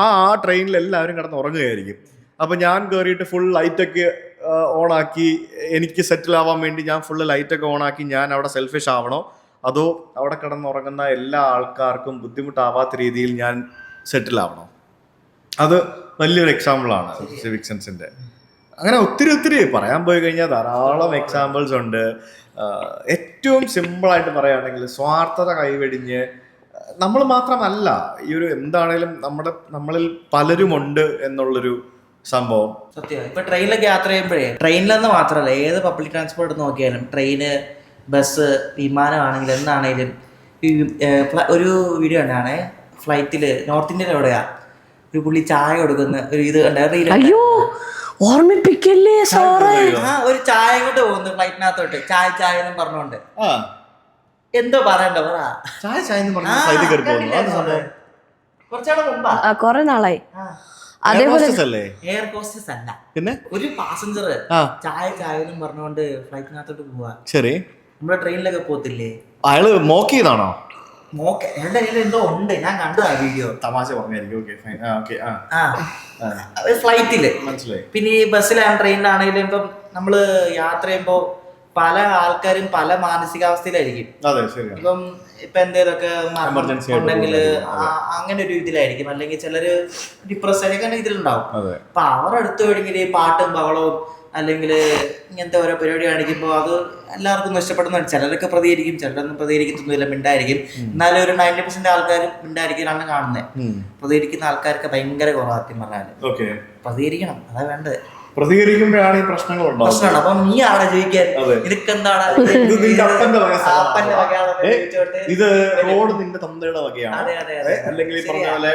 ആ ട്രെയിനിൽ എല്ലാവരും കിടന്ന് ഉറങ്ങുകയായിരിക്കും. അപ്പം ഞാൻ കയറിയിട്ട് ഫുൾ ലൈറ്റൊക്കെ ഓണാക്കി, എനിക്ക് സെറ്റിൽ ആവാൻ വേണ്ടി ഞാൻ ഫുള്ള് ലൈറ്റൊക്കെ ഓണാക്കി ഞാൻ അവിടെ സെൽഫിഷ് ആവണോ, അതോ അവിടെ കിടന്നുറങ്ങുന്ന എല്ലാ ആൾക്കാർക്കും ബുദ്ധിമുട്ടാവാത്ത രീതിയിൽ ഞാൻ സെറ്റിൽ ആവണോ? അത് വലിയൊരു എക്സാമ്പിളാണ് സിവിക് സെൻസിൻ്റെ. അങ്ങനെ ഒത്തിരി പറയാൻ പോയി കഴിഞ്ഞാൽ ധാരാളം എക്സാമ്പിൾസ് ഉണ്ട്. ഏറ്റവും സിമ്പിളായിട്ട് പറയുകയാണെങ്കിൽ സ്വാർത്ഥത കൈവെടിഞ്ഞ് നമ്മൾ മാത്രമല്ല, ഈ ഒരു എന്താണേലും നമ്മളിൽ പലരുമുണ്ട് എന്നുള്ളൊരു സംഭവം സത്യം. ഇപ്പൊ ട്രെയിനിലൊക്കെ യാത്ര ചെയ്യുമ്പോഴേ, ട്രെയിനിലെന്ന് മാത്രമല്ല ഏത് പബ്ലിക് ട്രാൻസ്പോർട്ട് നോക്കിയാലും, ട്രെയിന്, ബസ്, വിമാനമാണെങ്കിലും എന്താണേലും, ഒരു വീഡിയോ ഉണ്ടാണേ ഫ്ലൈറ്റിൽ നോർത്ത് ഇന്ത്യയിൽ എവിടെയാ ഒരു പുള്ളി ചായ കൊടുക്കുന്ന ഒരു ഇത് അയ്യോ ഓർമ്മിപ്പിക്കല്ലേ സാറേ. ഒരു ചായ കൊണ്ട് പോകുന്നു ഫ്ലൈറ്റിനകത്തോട്ട്, ചായ എന്നും പറഞ്ഞോണ്ട് എന്തോ പറയണ്ട പറ, കുറച്ചാണ് മുമ്പാ, കൊറേ നാളായി. അതേപോലെ എയർ ഹോസ്റ്റസ് അല്ല, പിന്നെ ഒരു പാസഞ്ചർ ചായ എന്നും പറഞ്ഞോണ്ട് ഫ്ലൈറ്റിനകത്തോട്ട് പോവാ. ശരി, നമ്മുടെ ട്രെയിനിലൊക്കെ പോത്തില്ലേ, അയാള് മോക്ക് ചെയ്താണോ? എന്റെ കയ്യിൽ എന്തോ ഉണ്ട്, ഞാൻ കണ്ടതാ വീഡിയോ. തമാശ പറഞ്ഞായിരിക്കും. ഫ്ലൈറ്റില് മനസ്സിലായി. പിന്നെ ഈ ബസ്സിലാണ് ട്രെയിനിലാണെങ്കിലും ഇപ്പം നമ്മള് യാത്ര ചെയ്യുമ്പോ പല ആൾക്കാരും പല മാനസികാവസ്ഥയിലായിരിക്കും. ഇപ്പം എന്തേലൊക്കെ ഉണ്ടെങ്കിൽ അങ്ങനെ ഒരു ഇതിലായിരിക്കും, അല്ലെങ്കിൽ ചിലര് ഡിപ്രഷൻ ഇതിലുണ്ടാവും. അപ്പൊ അവരുടെ അടുത്ത് വേണമെങ്കിൽ പാട്ടും ബഹളവും അല്ലെങ്കിൽ ഇങ്ങനത്തെ ഓരോ പരിപാടി കാണിക്കുമ്പോൾ അത് എല്ലാവർക്കും ഇഷ്ടപ്പെടുന്നതാണ്. ചിലരൊക്കെ പ്രതികരിക്കും, ചിലരൊന്നും പ്രതികരിക്കത്തൊന്നുമില്ല, മിണ്ടായിരിക്കും. എന്നാലും ഒരു 90% ആൾക്കാർ മിണ്ടായിരിക്കലാണ് കാണുന്നത്. പ്രതികരിക്കുന്ന ആൾക്കാർക്ക് ഭയങ്കര കുറവാദ്യം പറഞ്ഞാല്. പ്രതികരിക്കണം, അതാ വേണ്ടത്. പ്രതികരിക്കുമ്പോഴാണ് ഈ പ്രശ്നമാണ്. അപ്പം നീ ആടെ ചോദിക്കാൻ നിനക്കെന്താണ്, ഇത് റോഡ് നിന്റെ തന്തയുടെ വകയാണ്, അല്ലെങ്കിൽ ഈ പറഞ്ഞ പോലെ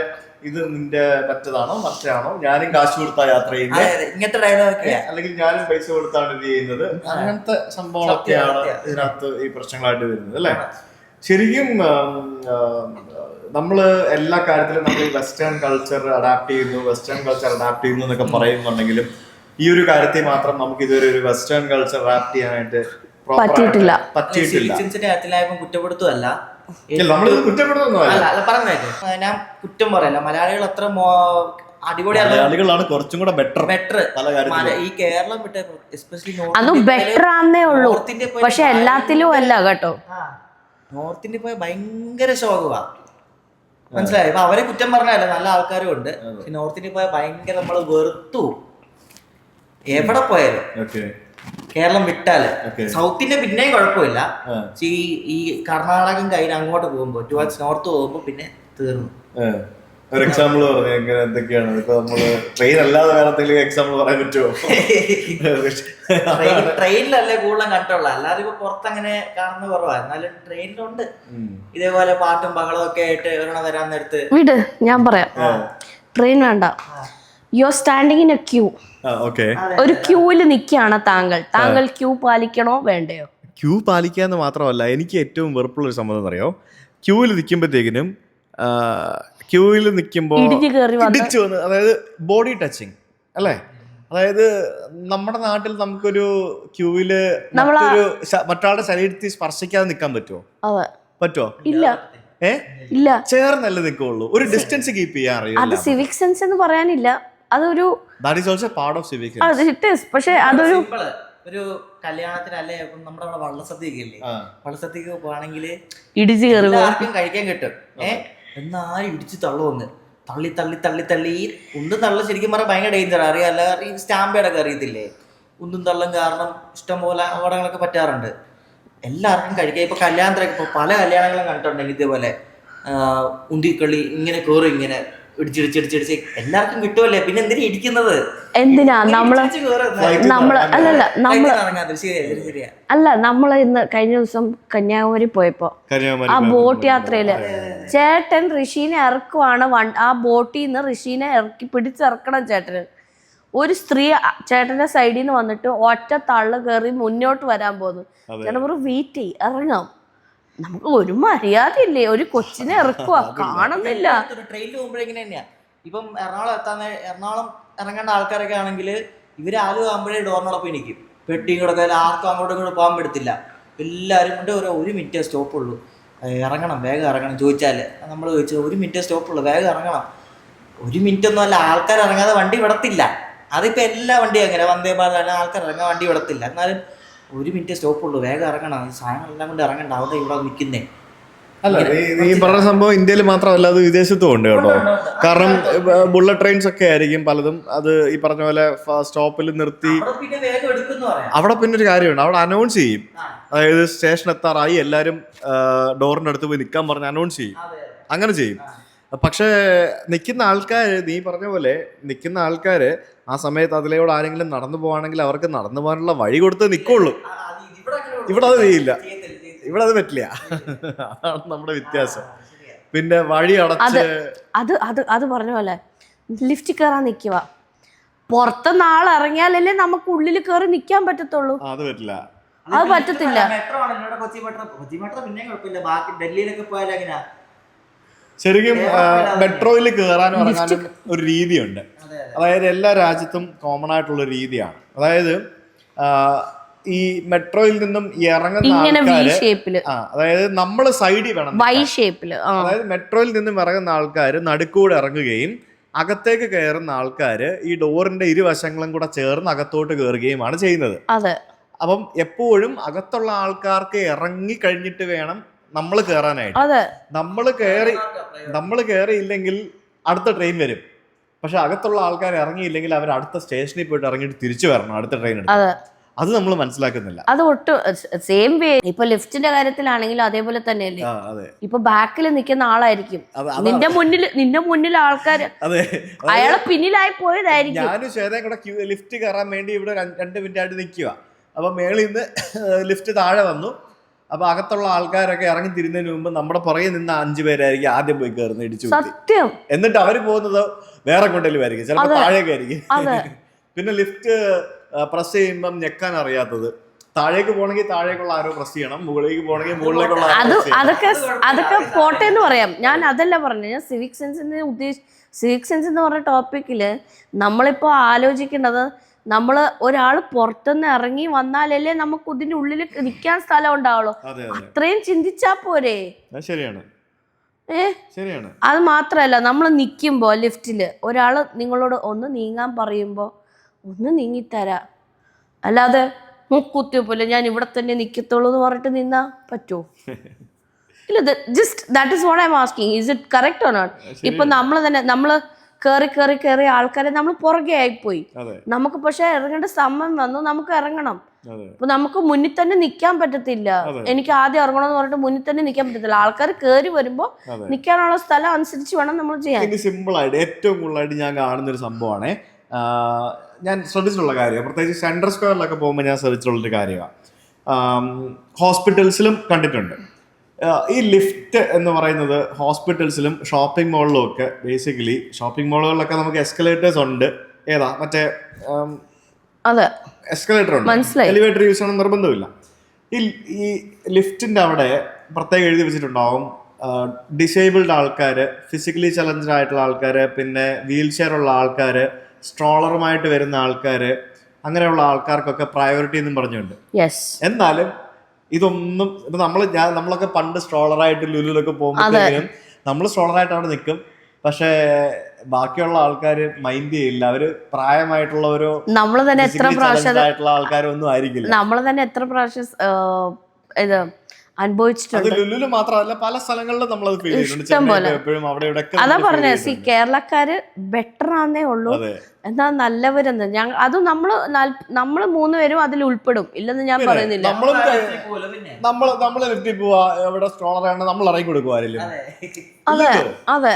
ഇത് നിന്റെ മറ്റതാണോ മറ്റാണോ, ഞാനും കാശ് കൊടുത്താ യാത്ര ചെയ്യുന്നത്, ഇങ്ങനത്തെ ഡയലോഗ്, അല്ലെങ്കിൽ ഞാനും പൈസ കൊടുത്താണ് ഇത് ചെയ്യുന്നത്, അങ്ങനത്തെ സംഭവങ്ങളൊക്കെയാണ് ഇതിനകത്ത് ഈ പ്രശ്നങ്ങളായിട്ട് വരുന്നത് അല്ലേ. ശരിക്കും നമ്മള് എല്ലാ കാര്യത്തിലും നമ്മൾ വെസ്റ്റേൺ കൾച്ചർ അഡാപ്റ്റ് ചെയ്യുന്നു എന്നൊക്കെ പറയുന്നുണ്ടെങ്കിലും ഈ ഒരു കാര്യത്തെ മാത്രം നമുക്ക് ഇതുവരെ ഒരു വെസ്റ്റേൺ കൾച്ചർ അഡാപ്റ്റ് ചെയ്യാനായിട്ട് പറ്റിയിട്ടില്ല. കുറ്റപ്പെടുത്തുമല്ല, ഞാൻ കുറ്റം പറയല്ല. മലയാളികൾ അത്ര അടിപൊളിയാണ്, കുറച്ചും കൂടെ ബെറ്റർ. ഈ കേരളം വിട്ട് എസ്പെഷ്യലി അതും ബെറ്റർ ആന്നേ ഉള്ളൂ, പക്ഷെ എല്ലാത്തിലും അല്ല കേട്ടോ. നോർത്ത് ഇന്ത്യ പോയ ഭയങ്കര ശോകമാ, മനസ്സിലായി. ഇപ്പൊ അവരെ കുറ്റം പറഞ്ഞല്ല, നല്ല ആൾക്കാരും ഉണ്ട്. പക്ഷെ നോർത്ത് ഇന്ത്യ പോയ ഭയങ്കര നമ്മള് വെറുത്തു. എവിടെ പോയാലും കേരളം വിട്ടാല് സൗത്ത് ഇന്ത്യ പിന്നെയും കുഴപ്പമില്ല. ഈ കർണാടകം കഴിഞ്ഞ് അങ്ങോട്ട് പോകുമ്പോ ടുവാർഡ്സ് നോർത്ത് പോകുമ്പോ പിന്നെ തീർന്നു. ഒരു എക്സാമ്പിൾ പറഞ്ഞു എങ്ങനെ എന്തൊക്കെയാണ്? ഇപ്പൊ നമ്മള് ട്രെയിൻ അല്ലാതെ വേറെ എന്തെങ്കിലും എക്സാമ്പിൾ പറയാൻ പറ്റുമോ? ട്രെയിനിലല്ലേ കൂടുതലും കണ്ടുള്ള, അല്ലാതെ ഇപ്പൊ പുറത്തങ്ങനെ കാണുന്ന കുറവാ. എന്നാലും ട്രെയിനിലുണ്ട് ഇതേപോലെ പാട്ടും ബഹളവും ഒക്കെ ആയിട്ട് ഒരെണ്ണം വരാൻ നേരത്ത് വിട്, ഞാൻ പറയാം. ട്രെയിൻ വേണ്ട, you are standing in a queue. Okay. ഒരു ക്യൂവിൽ നിൽക്കുകയാണ് താങ്കൾ ക്യൂ പാലിക്കണോ വേണ്ടയോ? ക്യൂ പാലിക്കുക എന്ന് മാത്രമല്ല, എനിക്ക് ഏറ്റവും വെറുപ്പുള്ളൊരു സംഭവം അറിയോ, ക്യൂവിൽ നിൽക്കുമ്പോഴത്തേക്കിനും ക്യൂവിൽ നിൽക്കുമ്പോൾ ഇടിച്ചു വന്ന്, അതായത് ബോഡി ടച്ചിങ് അല്ലേ? അതായത് നമ്മുടെ നാട്ടിൽ നമുക്കൊരു ക്യൂവില് മറ്റൊരാളുടെ ശരീരത്തിൽ സ്പർശിക്കാതെ നിൽക്കാൻ പറ്റുമോ? ഇല്ല. ഇല്ല, ചേർന്നല്ലേ നിൽക്കുള്ളൂ. ഒരു ഡിസ്റ്റൻസ് കീപ്പ് ചെയ്യാൻ അറിയില്ല. അത് സിവിക് സെൻസ് എന്ന് പറയാനില്ല, അതൊരു that is also part of civic sense. പക്ഷെ അതൊരു ഒരു കല്യാണത്തിന് അല്ലെ നമ്മുടെ അവിടെ വള്ളസദ്യയൊക്കെ ഇല്ലേ, വള്ളസദ്യക്ക് പോവാണെങ്കിൽ ഇടിച്ചു കയറി ആർക്കും കഴിക്കാൻ കിട്ടും. എന്നാരും ഇടിച്ച് തള്ളുവന്ന് തള്ളി തള്ളി തള്ളി തള്ളി ഉന്തും തള്ളും ശരിക്കും പറഞ്ഞാൽ ഭയങ്കര ഡേഞ്ചർ. അറിയാല്ല, ഈ സ്റ്റാമ്പേഡൊക്കെ അറിയത്തില്ലേ, ഉന്തും തള്ളും കാരണം ഇഷ്ടംപോലെ അപകടങ്ങളൊക്കെ പറ്റാറുണ്ട്. എല്ലാവർക്കും കഴിക്കാം. ഇപ്പൊ കല്യാണത്തിലൊക്കെ ഇപ്പൊ പല കല്യാണങ്ങളും കണ്ടിട്ടുണ്ടെങ്കിൽ ഇതേപോലെ ഉന്തിക്കളി ഇങ്ങനെ കയറും, ഇങ്ങനെ ഇടിച്ചിടിച്ചിടിച്ചിടിച്ച് എല്ലാവർക്കും കിട്ടുമല്ലേ, പിന്നെ എന്തിനാ ഇടിക്കുന്നത്? എന്തിനാ നമ്മള് ഇന്ന് കഴിഞ്ഞ ദിവസം കന്യാകുമാരി പോയപ്പോ ആ ബോട്ട് യാത്രയില് ചേട്ടൻ ഋഷീനെ ഇറക്കുവാണ്. ആ ബോട്ടിൽ നിന്ന് ഋഷീനെ പിടിച്ചിറക്കണം ചേട്ടന്. ഒരു സ്ത്രീ ചേട്ടന്റെ സൈഡിൽ നിന്ന് വന്നിട്ട് ഒറ്റ തള്ളു കയറി മുന്നോട്ട് വരാൻ പോകുന്നു. ചേട്ടൻ പറഞ്ഞു വെയിറ്റ് ചെയ്യ്, ഇറങ്ങാം. നമുക്ക് ഒരു മര്യാദ ഇല്ലേ, ഒരു കൊച്ചിനെ ഇറക്കുക, കാണുന്നില്ല. ട്രെയിനിൽ പോകുമ്പോഴേ ഇങ്ങനെ തന്നെയാ. ഇപ്പം എറണാകുളം ഇറങ്ങേണ്ട ആൾക്കാരൊക്കെ ആണെങ്കിൽ ഇവര് ആകുമ്പോഴേ ഡോറിനോടൊപ്പം നിൽക്കും. പെട്ടിയും കൂടെ ആർക്കും അങ്ങോട്ടും ഇങ്ങോട്ടും പോകാൻ പറ്റത്തില്ല. എല്ലാവരും കൊണ്ട് ഒരു മിനിറ്റേ സ്റ്റോപ്പുള്ളൂ, ഇറങ്ങണം, വേഗം ഇറങ്ങണം. ചോദിച്ചാല് നമ്മൾ ചോദിച്ചത് 1 മിനിറ്റേ സ്റ്റോപ്പുള്ളൂ, വേഗം ഇറങ്ങണം. 1 മിനിറ്റ് ഒന്നും അല്ല, ആൾക്കാർ ഇറങ്ങാതെ വണ്ടി വിടത്തില്ല. അതിപ്പോൾ എല്ലാ വണ്ടിയും അങ്ങനെ, വന്ദേ ഭാരത് ആൾക്കാർ ഇറങ്ങാൻ വണ്ടി വിടത്തില്ല. എന്നാലും 1 മിനിറ്റ് സ്റ്റോപ്പുള്ളൂ, വേഗം ഇറങ്ങണം, സാധനങ്ങളെല്ലാം കൊണ്ട് ഇറങ്ങണ്ട, അവിടെ ഇവിടെ നിൽക്കുന്നേ. അല്ല, ഈ പറഞ്ഞ സംഭവം ഇന്ത്യയിൽ മാത്രമല്ല, അത് വിദേശത്തും ഉണ്ട് കേട്ടോ. കാരണം ബുള്ളറ്റ് ട്രെയിൻസ് ഒക്കെ ആയിരിക്കും പലതും. അത് ഈ പറഞ്ഞ പോലെ സ്റ്റോപ്പിൽ നിർത്തി അവിടെ പിന്നെ ഒരു കാര്യമുണ്ട്, അവിടെ അനൗൺസ് ചെയ്യും. അതായത് സ്റ്റേഷൻ എത്താറായി, എല്ലാവരും ഡോറിന്റെ അടുത്ത് പോയി നിൽക്കാൻ പറഞ്ഞ് അനൗൺസ് ചെയ്യും. അങ്ങനെ ചെയ്യും. പക്ഷേ നിൽക്കുന്ന ആൾക്കാർ, നീ പറഞ്ഞ പോലെ നിൽക്കുന്ന ആൾക്കാർ ആ സമയത്ത് അതിലൂടെ ആരെങ്കിലും നടന്നു പോവാണെങ്കിൽ അവർക്ക് നടന്നു പോകാനുള്ള വഴി കൊടുത്ത് നിൽക്കുള്ളൂ. ഇവിടെ അത് ചെയ്യില്ല, ഇവിടെ അത് പറ്റില്ല. അതാണ് നമ്മുടെ വ്യത്യാസം. പിന്നെ വഴി അടച്ച് അത് പറഞ്ഞ പോലെ ലിഫ്റ്റ് കയറാൻ നിൽക്കുക, പുറത്തുനിന്ന് ആൾ ഇറങ്ങിയാലല്ലേ നമുക്ക് ഉള്ളിൽ കയറി നിൽക്കാൻ പറ്റത്തുള്ളൂ. അത് പറ്റില്ല, അത് പറ്റത്തില്ല. ശരിക്കും മെട്രോയിൽ കയറാനും ഇറങ്ങാനും ഒരു രീതിയുണ്ട്. അതായത് എല്ലാ രാജ്യത്തും കോമൺ ആയിട്ടുള്ള രീതിയാണ്. അതായത് ഈ മെട്രോയിൽ നിന്നും ഇറങ്ങുന്ന ആൾക്കാര്, അതായത് നമ്മൾ സൈഡിൽ വേണം, അതായത് മെട്രോയിൽ നിന്നും ഇറങ്ങുന്ന ആൾക്കാർ നടുക്കൂടെ ഇറങ്ങുകയും അകത്തേക്ക് കയറുന്ന ആൾക്കാര് ഈ ഡോറിന്റെ ഇരുവശങ്ങളും കൂടെ ചേർന്ന് അകത്തോട്ട് കയറുകയുമാണ് ചെയ്യുന്നത്. അപ്പം എപ്പോഴും അകത്തുള്ള ആൾക്കാർക്ക് ഇറങ്ങി കഴിഞ്ഞിട്ട് വേണം നമ്മൾ കയറാനായിട്ട്. നമ്മൾ കയറിയില്ലെങ്കിൽ അടുത്ത ട്രെയിൻ വരും. പക്ഷെ അകത്തുള്ള ആൾക്കാർ ഇറങ്ങിയില്ലെങ്കിൽ അവർ അടുത്ത സ്റ്റേഷനിൽ പോയിട്ട് ഇറങ്ങിയിട്ട് തിരിച്ചു വരണം അടുത്ത ട്രെയിൻ എടുത്ത്. അത് നമ്മൾ മനസ്സിലാക്കുന്നില്ല. അത് ഒട്ടും സെയിം വേ. ഇപ്പൊ ലിഫ്റ്റിന്റെ കാര്യത്തിലാണെങ്കിലും അതേപോലെ തന്നെയല്ലേ. ഇപ്പൊ ബാക്കിൽ നിൽക്കുന്ന ആളായിരിക്കും, നിന്റെ മുന്നിൽ ആൾക്കാർ അയാളെ പിന്നിലായി പോയതായിരിക്കും. ഞാനും ശ്വേതയും കൂടെ ലിഫ്റ്റ് കയറാൻ വേണ്ടി ഇവിടെ 2 മിനിറ്റ് ആയിട്ട് നിൽക്കുക. അപ്പൊ മേളിൽ നിന്ന് ലിഫ്റ്റ് താഴെ വന്നു. അപ്പൊ അകത്തുള്ള ആൾക്കാരൊക്കെ ഇറങ്ങി തിരിഞ്ഞതിന് മുമ്പ് നമ്മുടെ പുറകെ നിന്ന് 5 പേരായിരിക്കും ആദ്യം പോയി കയറുന്നത്, ഇടിച്ചു. സത്യം. എന്നിട്ട് അവര് പോകുന്നത് വേറെ കൊണ്ടലുമായിരിക്കും, ചിലപ്പോൾ താഴേക്കായിരിക്കും. പിന്നെ ലിഫ്റ്റ് പ്രസ് ചെയ്യുമ്പം ഞെക്കാൻ അറിയാത്തത്, താഴേക്ക് പോകണമെങ്കിൽ താഴേക്കുള്ള ആരോ പ്രസ് ചെയ്യണം, മുകളിലേക്ക് പോകണമെങ്കിൽ മുകളിലേക്കുള്ള അതൊക്കെ പോട്ടെ എന്ന് പറയാം. ഞാൻ അതല്ല പറഞ്ഞു, ഞാൻ സിവിക് സെൻസ് എന്ന് പറഞ്ഞ ടോപ്പിക്കില് നമ്മളിപ്പോ ആലോചിക്കേണ്ടത്, നമ്മൾ ഒരാൾ പുറത്തുനിന്ന് ഇറങ്ങി വന്നാലല്ലേ നമുക്ക് ഇതിന്റെ ഉള്ളിൽ നിൽക്കാൻ സ്ഥലം ഉണ്ടാവുള്ളൂ. അത്രയും ചിന്തിച്ചാ പോരെ. ശരിയാണ്. അത് മാത്രല്ല, നമ്മൾ നിൽക്കുമ്പോ ലിഫ്റ്റില് ഒരാള് നിങ്ങളോട് ഒന്ന് നീങ്ങാൻ പറയുമ്പോ ഒന്ന് നീങ്ങിത്തരാ, അല്ലാതെ കുത്തിയപ്പോലെ ഞാൻ ഇവിടെ തന്നെ നിൽക്കത്തുള്ളൂ എന്ന് പറഞ്ഞിട്ട് നിന്നാ പറ്റുമോ? ഇല്ല. Just that is what I am asking, is it correct or not? ഇപ്പൊ നമ്മള് കയറി ആൾക്കാരെ നമ്മൾ പുറകെ ആയിപ്പോയി. നമുക്ക് പക്ഷെ ഇറങ്ങേണ്ട സമയം വന്നു, നമുക്ക് ഇറങ്ങണം. അപ്പൊ നമുക്ക് മുന്നിൽ തന്നെ നിൽക്കാൻ പറ്റത്തില്ല. എനിക്ക് ആദ്യം ഇറങ്ങണമെന്ന് പറഞ്ഞിട്ട് മുന്നിൽ തന്നെ നിൽക്കാൻ പറ്റത്തില്ല. ആൾക്കാർ കയറി വരുമ്പോ നിൽക്കാനുള്ള സ്ഥലം അനുസരിച്ച് വേണം നമ്മൾ ചെയ്യാൻ. സിമ്പിൾ ആയിട്ട് ഏറ്റവും കൂടുതലായിട്ട് ഞാൻ കാണുന്ന ഒരു സംഭവമാണ്, ഞാൻ ശ്രദ്ധിച്ചിട്ടുള്ള കാര്യം, പ്രത്യേകിച്ച് സെൻട്രൽ സ്ക്വയറിലൊക്കെ പോകുമ്പോൾ ഞാൻ ശ്രദ്ധിച്ചിട്ടുള്ളൊരു കാര്യമാണ്. ഹോസ്പിറ്റൽസിലും കണ്ടിട്ടുണ്ട്. ഈ ലിഫ്റ്റ് എന്ന് പറയുന്നത് ഹോസ്പിറ്റൽസിലും ഷോപ്പിംഗ് മോളിലും ഒക്കെ ബേസിക്കലി ഷോപ്പിംഗ് മോളുകളിലൊക്കെ നമുക്ക് എസ്കലേറ്റേഴ്സ് ഉണ്ട്. ഏതാ മറ്റേ അതെ, എസ്കലേറ്റർ ഉണ്ട്, മനസ്സിലായി. എലിവേറ്റർ യൂസ് ചെയ്യണം നിർബന്ധമില്ല. ഈ ലിഫ്റ്റിന്റെ അവിടെ പ്രത്യേകം എഴുതി വെച്ചിട്ടുണ്ടാവും ഡിസേബിൾഡ് ആൾക്കാർ, ഫിസിക്കലി ചലഞ്ചഡ് ആയിട്ടുള്ള ആൾക്കാർ, പിന്നെ വീൽ ചെയർ ഉള്ള ആൾക്കാർ, സ്ട്രോളറുമായിട്ട് വരുന്ന ആൾക്കാർ, അങ്ങനെയുള്ള ആൾക്കാർക്കൊക്കെ പ്രയോറിറ്റി എന്നും പറഞ്ഞുണ്ട്. യെസ്. എന്നാലും ഇതൊന്നും ഇപ്പൊ നമ്മളൊക്കെ പണ്ട് സ്ട്രോളറായിട്ട് ലുലുലൊക്കെ പോകുമ്പോഴത്തേക്കും നമ്മൾ സ്ട്രോളറായിട്ട് അവിടെ നിൽക്കും. പക്ഷേ ബാക്കിയുള്ള ആൾക്കാർ മൈൻഡ് ചെയ്യില്ല. അവര് പ്രായമായിട്ടുള്ള ഒരു നമ്മൾ തന്നെ എത്ര പ്രാവശ്യം ആയിട്ടുള്ള ആൾക്കാരൊന്നും ആയിരിക്കില്ല. നമ്മൾ തന്നെ എത്ര പ്രാവശ്യം ഇത് അനുഭവിച്ചിട്ടുണ്ട്. അത് ലുലുല് മാത്രമല്ല, പല സ്ഥലങ്ങളിലും നമ്മളത് ഫീൽ ചെയ്യുന്നുണ്ട്. എപ്പോഴും അവിടെ അതാ പറഞ്ഞ കേരളക്കാര് ബെറ്റർ ആന്നേ ഉള്ളൂ, എന്നാ നല്ലവരെന്ന്. അത് നമ്മള് 3 പേരും അതിൽ ഉൾപ്പെടും, ഇല്ലെന്ന് ഞാൻ പറയുന്നില്ല. നമ്മള് ലിഫ്റ്റിൽ പോവാ, എവിടെ സ്ട്രോളറാണ് നമ്മൾ ഇറങ്ങി കൊടുക്കുവാരില്ല. അതെ അതെ,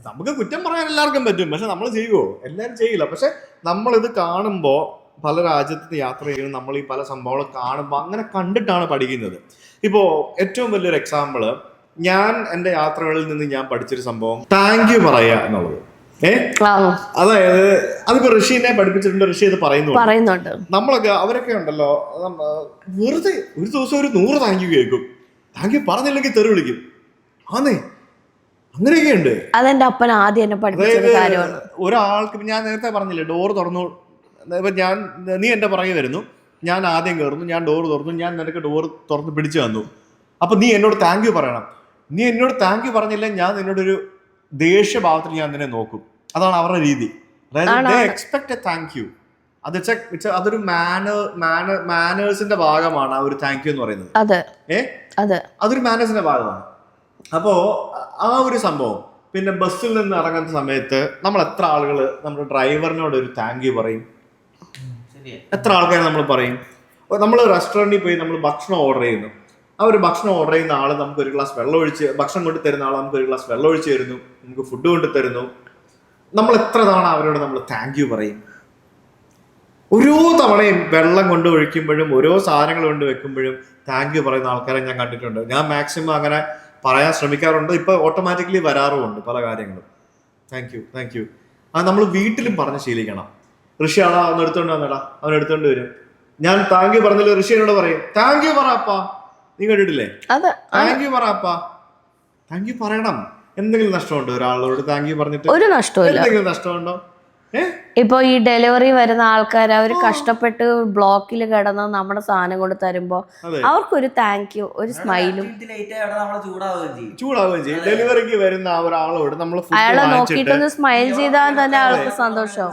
നമുക്ക് കുറ്റം പറയാൻ എല്ലാവർക്കും പറ്റും, പക്ഷെ നമ്മൾ ചെയ്യുവോ? എല്ലാരും ചെയ്യില്ല. പക്ഷെ നമ്മളിത് കാണുമ്പോ, പല രാജ്യത്ത് യാത്ര ചെയ്യുമ്പോൾ നമ്മൾ ഈ പല സംഭവങ്ങളും കാണുമ്പോൾ അങ്ങനെ കണ്ടിട്ടാണ് പഠിക്കുന്നത്. ഇപ്പോ ഏറ്റവും വലിയൊരു എക്സാമ്പിള്, ഞാൻ എൻ്റെ യാത്രകളിൽ നിന്ന് ഞാൻ പഠിച്ചൊരു സംഭവം താങ്ക് യു പറയുക എന്നുള്ളത്. അതായത് അതിപ്പോ ഋഷിനെ പഠിപ്പിച്ചിട്ടുണ്ട്, ഋഷി ഇത് പറയുന്നുണ്ട്. നമ്മളൊക്കെ അവരൊക്കെ ഉണ്ടല്ലോ, വെറുതെ ഒരു ദിവസം ഒരു 100 താങ്ക് യു കേൾക്കും. താങ്ക് യു പറഞ്ഞില്ലെങ്കിൽ തെറി വിളിക്കും. ആന്നേ, അങ്ങനെയൊക്കെ ഉണ്ട്. അതെന്റെ അപ്പൻ ആദ്യം എന്നെ പഠിപ്പിച്ച കാര്യമാണ്. ഒരാൾക്ക് ഞാൻ നേരത്തെ പറഞ്ഞില്ലേ, ഡോർ തുറന്നു, ഇപ്പൊ നീ എന്റെ പുറകെ വരുന്നു, ഞാൻ ആദ്യം കയറുന്നു, ഞാൻ ഡോർ തുറന്നു, ഞാൻ നിനക്ക് ഡോർ തുറന്ന് പിടിച്ചു തന്നു. അപ്പൊ നീ എന്നോട് താങ്ക് യു പറയണം. നീ എന്നോട് താങ്ക് യു പറഞ്ഞില്ല, ഞാൻ നിന്നോടൊരു ദേഷ്യഭാവത്തിൽ ഞാൻ നിന്നെ നോക്കും. അതാണ് അവരുടെ രീതി. അതായത് എക്സ്പെക്ട് എ താങ്ക് യു. അതൊരു മാനേഴ്സിന്റെ ഭാഗമാണ് ആ ഒരു താങ്ക് യു എന്ന് പറയുന്നത്. അതൊരു മാനേഴ്സിന്റെ ഭാഗമാണ്. അപ്പോ ആ ഒരു സംഭവം. പിന്നെ ബസ്സിൽ നിന്ന് ഇറങ്ങുന്ന സമയത്ത് നമ്മൾ എത്ര ആളുകൾ നമ്മുടെ ഡ്രൈവറിനോട് ഒരു താങ്ക് യു പറയും? എത്ര ആൾക്കാർ നമ്മൾ പറയും? നമ്മൾ റെസ്റ്റോറൻറ്റിൽ പോയി നമ്മൾ ഭക്ഷണം ഓർഡർ ചെയ്യുന്നു. ആ ഒരു ഭക്ഷണം ഓർഡർ ചെയ്യുന്ന ആൾ നമുക്ക് ഒരു ഗ്ലാസ് വെള്ളം ഒഴിച്ച്, ഭക്ഷണം കൊണ്ട് തരുന്ന ആൾ നമുക്ക് ഒരു ഗ്ലാസ് വെള്ളം ഒഴിച്ച് തരുന്നു, നമുക്ക് ഫുഡ് കൊണ്ട് തരുന്നു. നമ്മൾ എത്ര തവണ അവരോട് നമ്മൾ താങ്ക് യു പറയും? ഓരോ തവണയും വെള്ളം കൊണ്ട് ഒഴിക്കുമ്പോഴും ഓരോ സാധനങ്ങൾ കൊണ്ട് വെക്കുമ്പോഴും താങ്ക് യു പറയുന്ന ആൾക്കാരെ ഞാൻ കണ്ടിട്ടുണ്ട്. ഞാൻ മാക്സിമം അങ്ങനെ പറയാൻ ശ്രമിക്കാറുണ്ട്. ഇപ്പൊ ഓട്ടോമാറ്റിക്കലി വരാറുമുണ്ട് പല കാര്യങ്ങളും. Thank you, thank you. അത് നമ്മൾ വീട്ടിലും പറഞ്ഞ് ശീലിക്കണം. ഋഷിയാണോ അവൻ എടുത്തോണ്ട് വന്നടാ, അവൻ എടുത്തോണ്ട് വരും. ഞാൻ താങ്ക് യു പറഞ്ഞില്ല, ഋഷി എന്നോട് പറയും താങ്ക് യു പറ അപ്പാ. നീ കേട്ടിട്ടില്ലേ? താങ്ക് യു പറ അപ്പാ. താങ്ക് യു പറയണം. എന്തെങ്കിലും നഷ്ടമുണ്ടോ ഒരാളോട് താങ്ക് യു പറഞ്ഞിട്ട്? ഒരു നഷ്ടമില്ല. എന്തെങ്കിലും നഷ്ടമുണ്ടോ? ഇപ്പൊ ഈ ഡെലിവറി വരുന്ന ആൾക്കാർ, അവര് കഷ്ടപ്പെട്ട് ബ്ലോക്കിൽ കിടന്ന് നമ്മുടെ സാധനം കൊണ്ട് തരുമ്പോ അവർക്കൊരു താങ്ക് യു, ഒരു സ്മൈലും. ചൂടാവുകയും ചെയ്യും. ഡെലിവറിക്ക് വരുന്ന ഒരാളോട് നമ്മൾ അയാളെ നോക്കിയിട്ടൊന്ന് സ്മൈൽ ചെയ്താൽ തന്നെ ആൾക്ക് സന്തോഷം.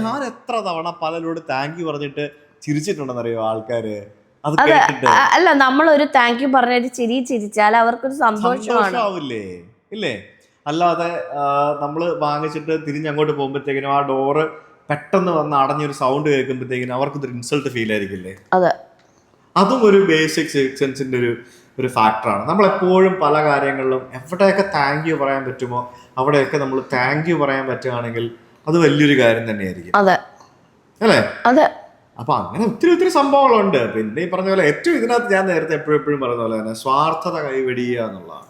ഞാൻ എത്ര തവണ പലരോട് താങ്ക് യു പറഞ്ഞിട്ട് ചിരിച്ചിട്ടുണ്ടെന്നറിയോ ആൾക്കാര്? അതെ, അല്ല, നമ്മളൊരു താങ്ക് യു പറഞ്ഞൊരു ചിരിച്ചാൽ അവർക്കൊരു സന്തോഷമാവില്ലേ? ഇല്ലേ? അല്ലാതെ നമ്മൾ വാങ്ങിച്ചിട്ട് തിരിഞ്ഞങ്ങോട്ട് പോകുമ്പോഴത്തേക്കിനും ആ ഡോറ് പെട്ടെന്ന് വന്ന് അടഞ്ഞൊരു സൗണ്ട് കേൾക്കുമ്പോഴത്തേക്കിനും അവർക്കൊരു ഇൻസൾട്ട് ഫീൽ ആയിരിക്കില്ലേ? അതും ഒരു ബേസിക് സെൻസിന്റെ ഒരു ഫാക്ടറാണ്. നമ്മളെപ്പോഴും പല കാര്യങ്ങളിലും എവിടെയൊക്കെ താങ്ക് യു പറയാൻ പറ്റുമോ അവിടെയൊക്കെ നമ്മൾ താങ്ക് യു പറയാൻ പറ്റുകയാണെങ്കിൽ അത് വലിയൊരു കാര്യം തന്നെയായിരിക്കും, അല്ലേ? അപ്പൊ അങ്ങനെ ഒത്തിരി സംഭവങ്ങളുണ്ട്. പിന്നെ ഈ പറഞ്ഞ പോലെ ഏറ്റവും ഇതിനകത്ത് ഞാൻ നേരത്തെ എപ്പോഴും പറയുന്ന പോലെ തന്നെ സ്വാർത്ഥത കൈവെടിയുക എന്നുള്ളതാണ്.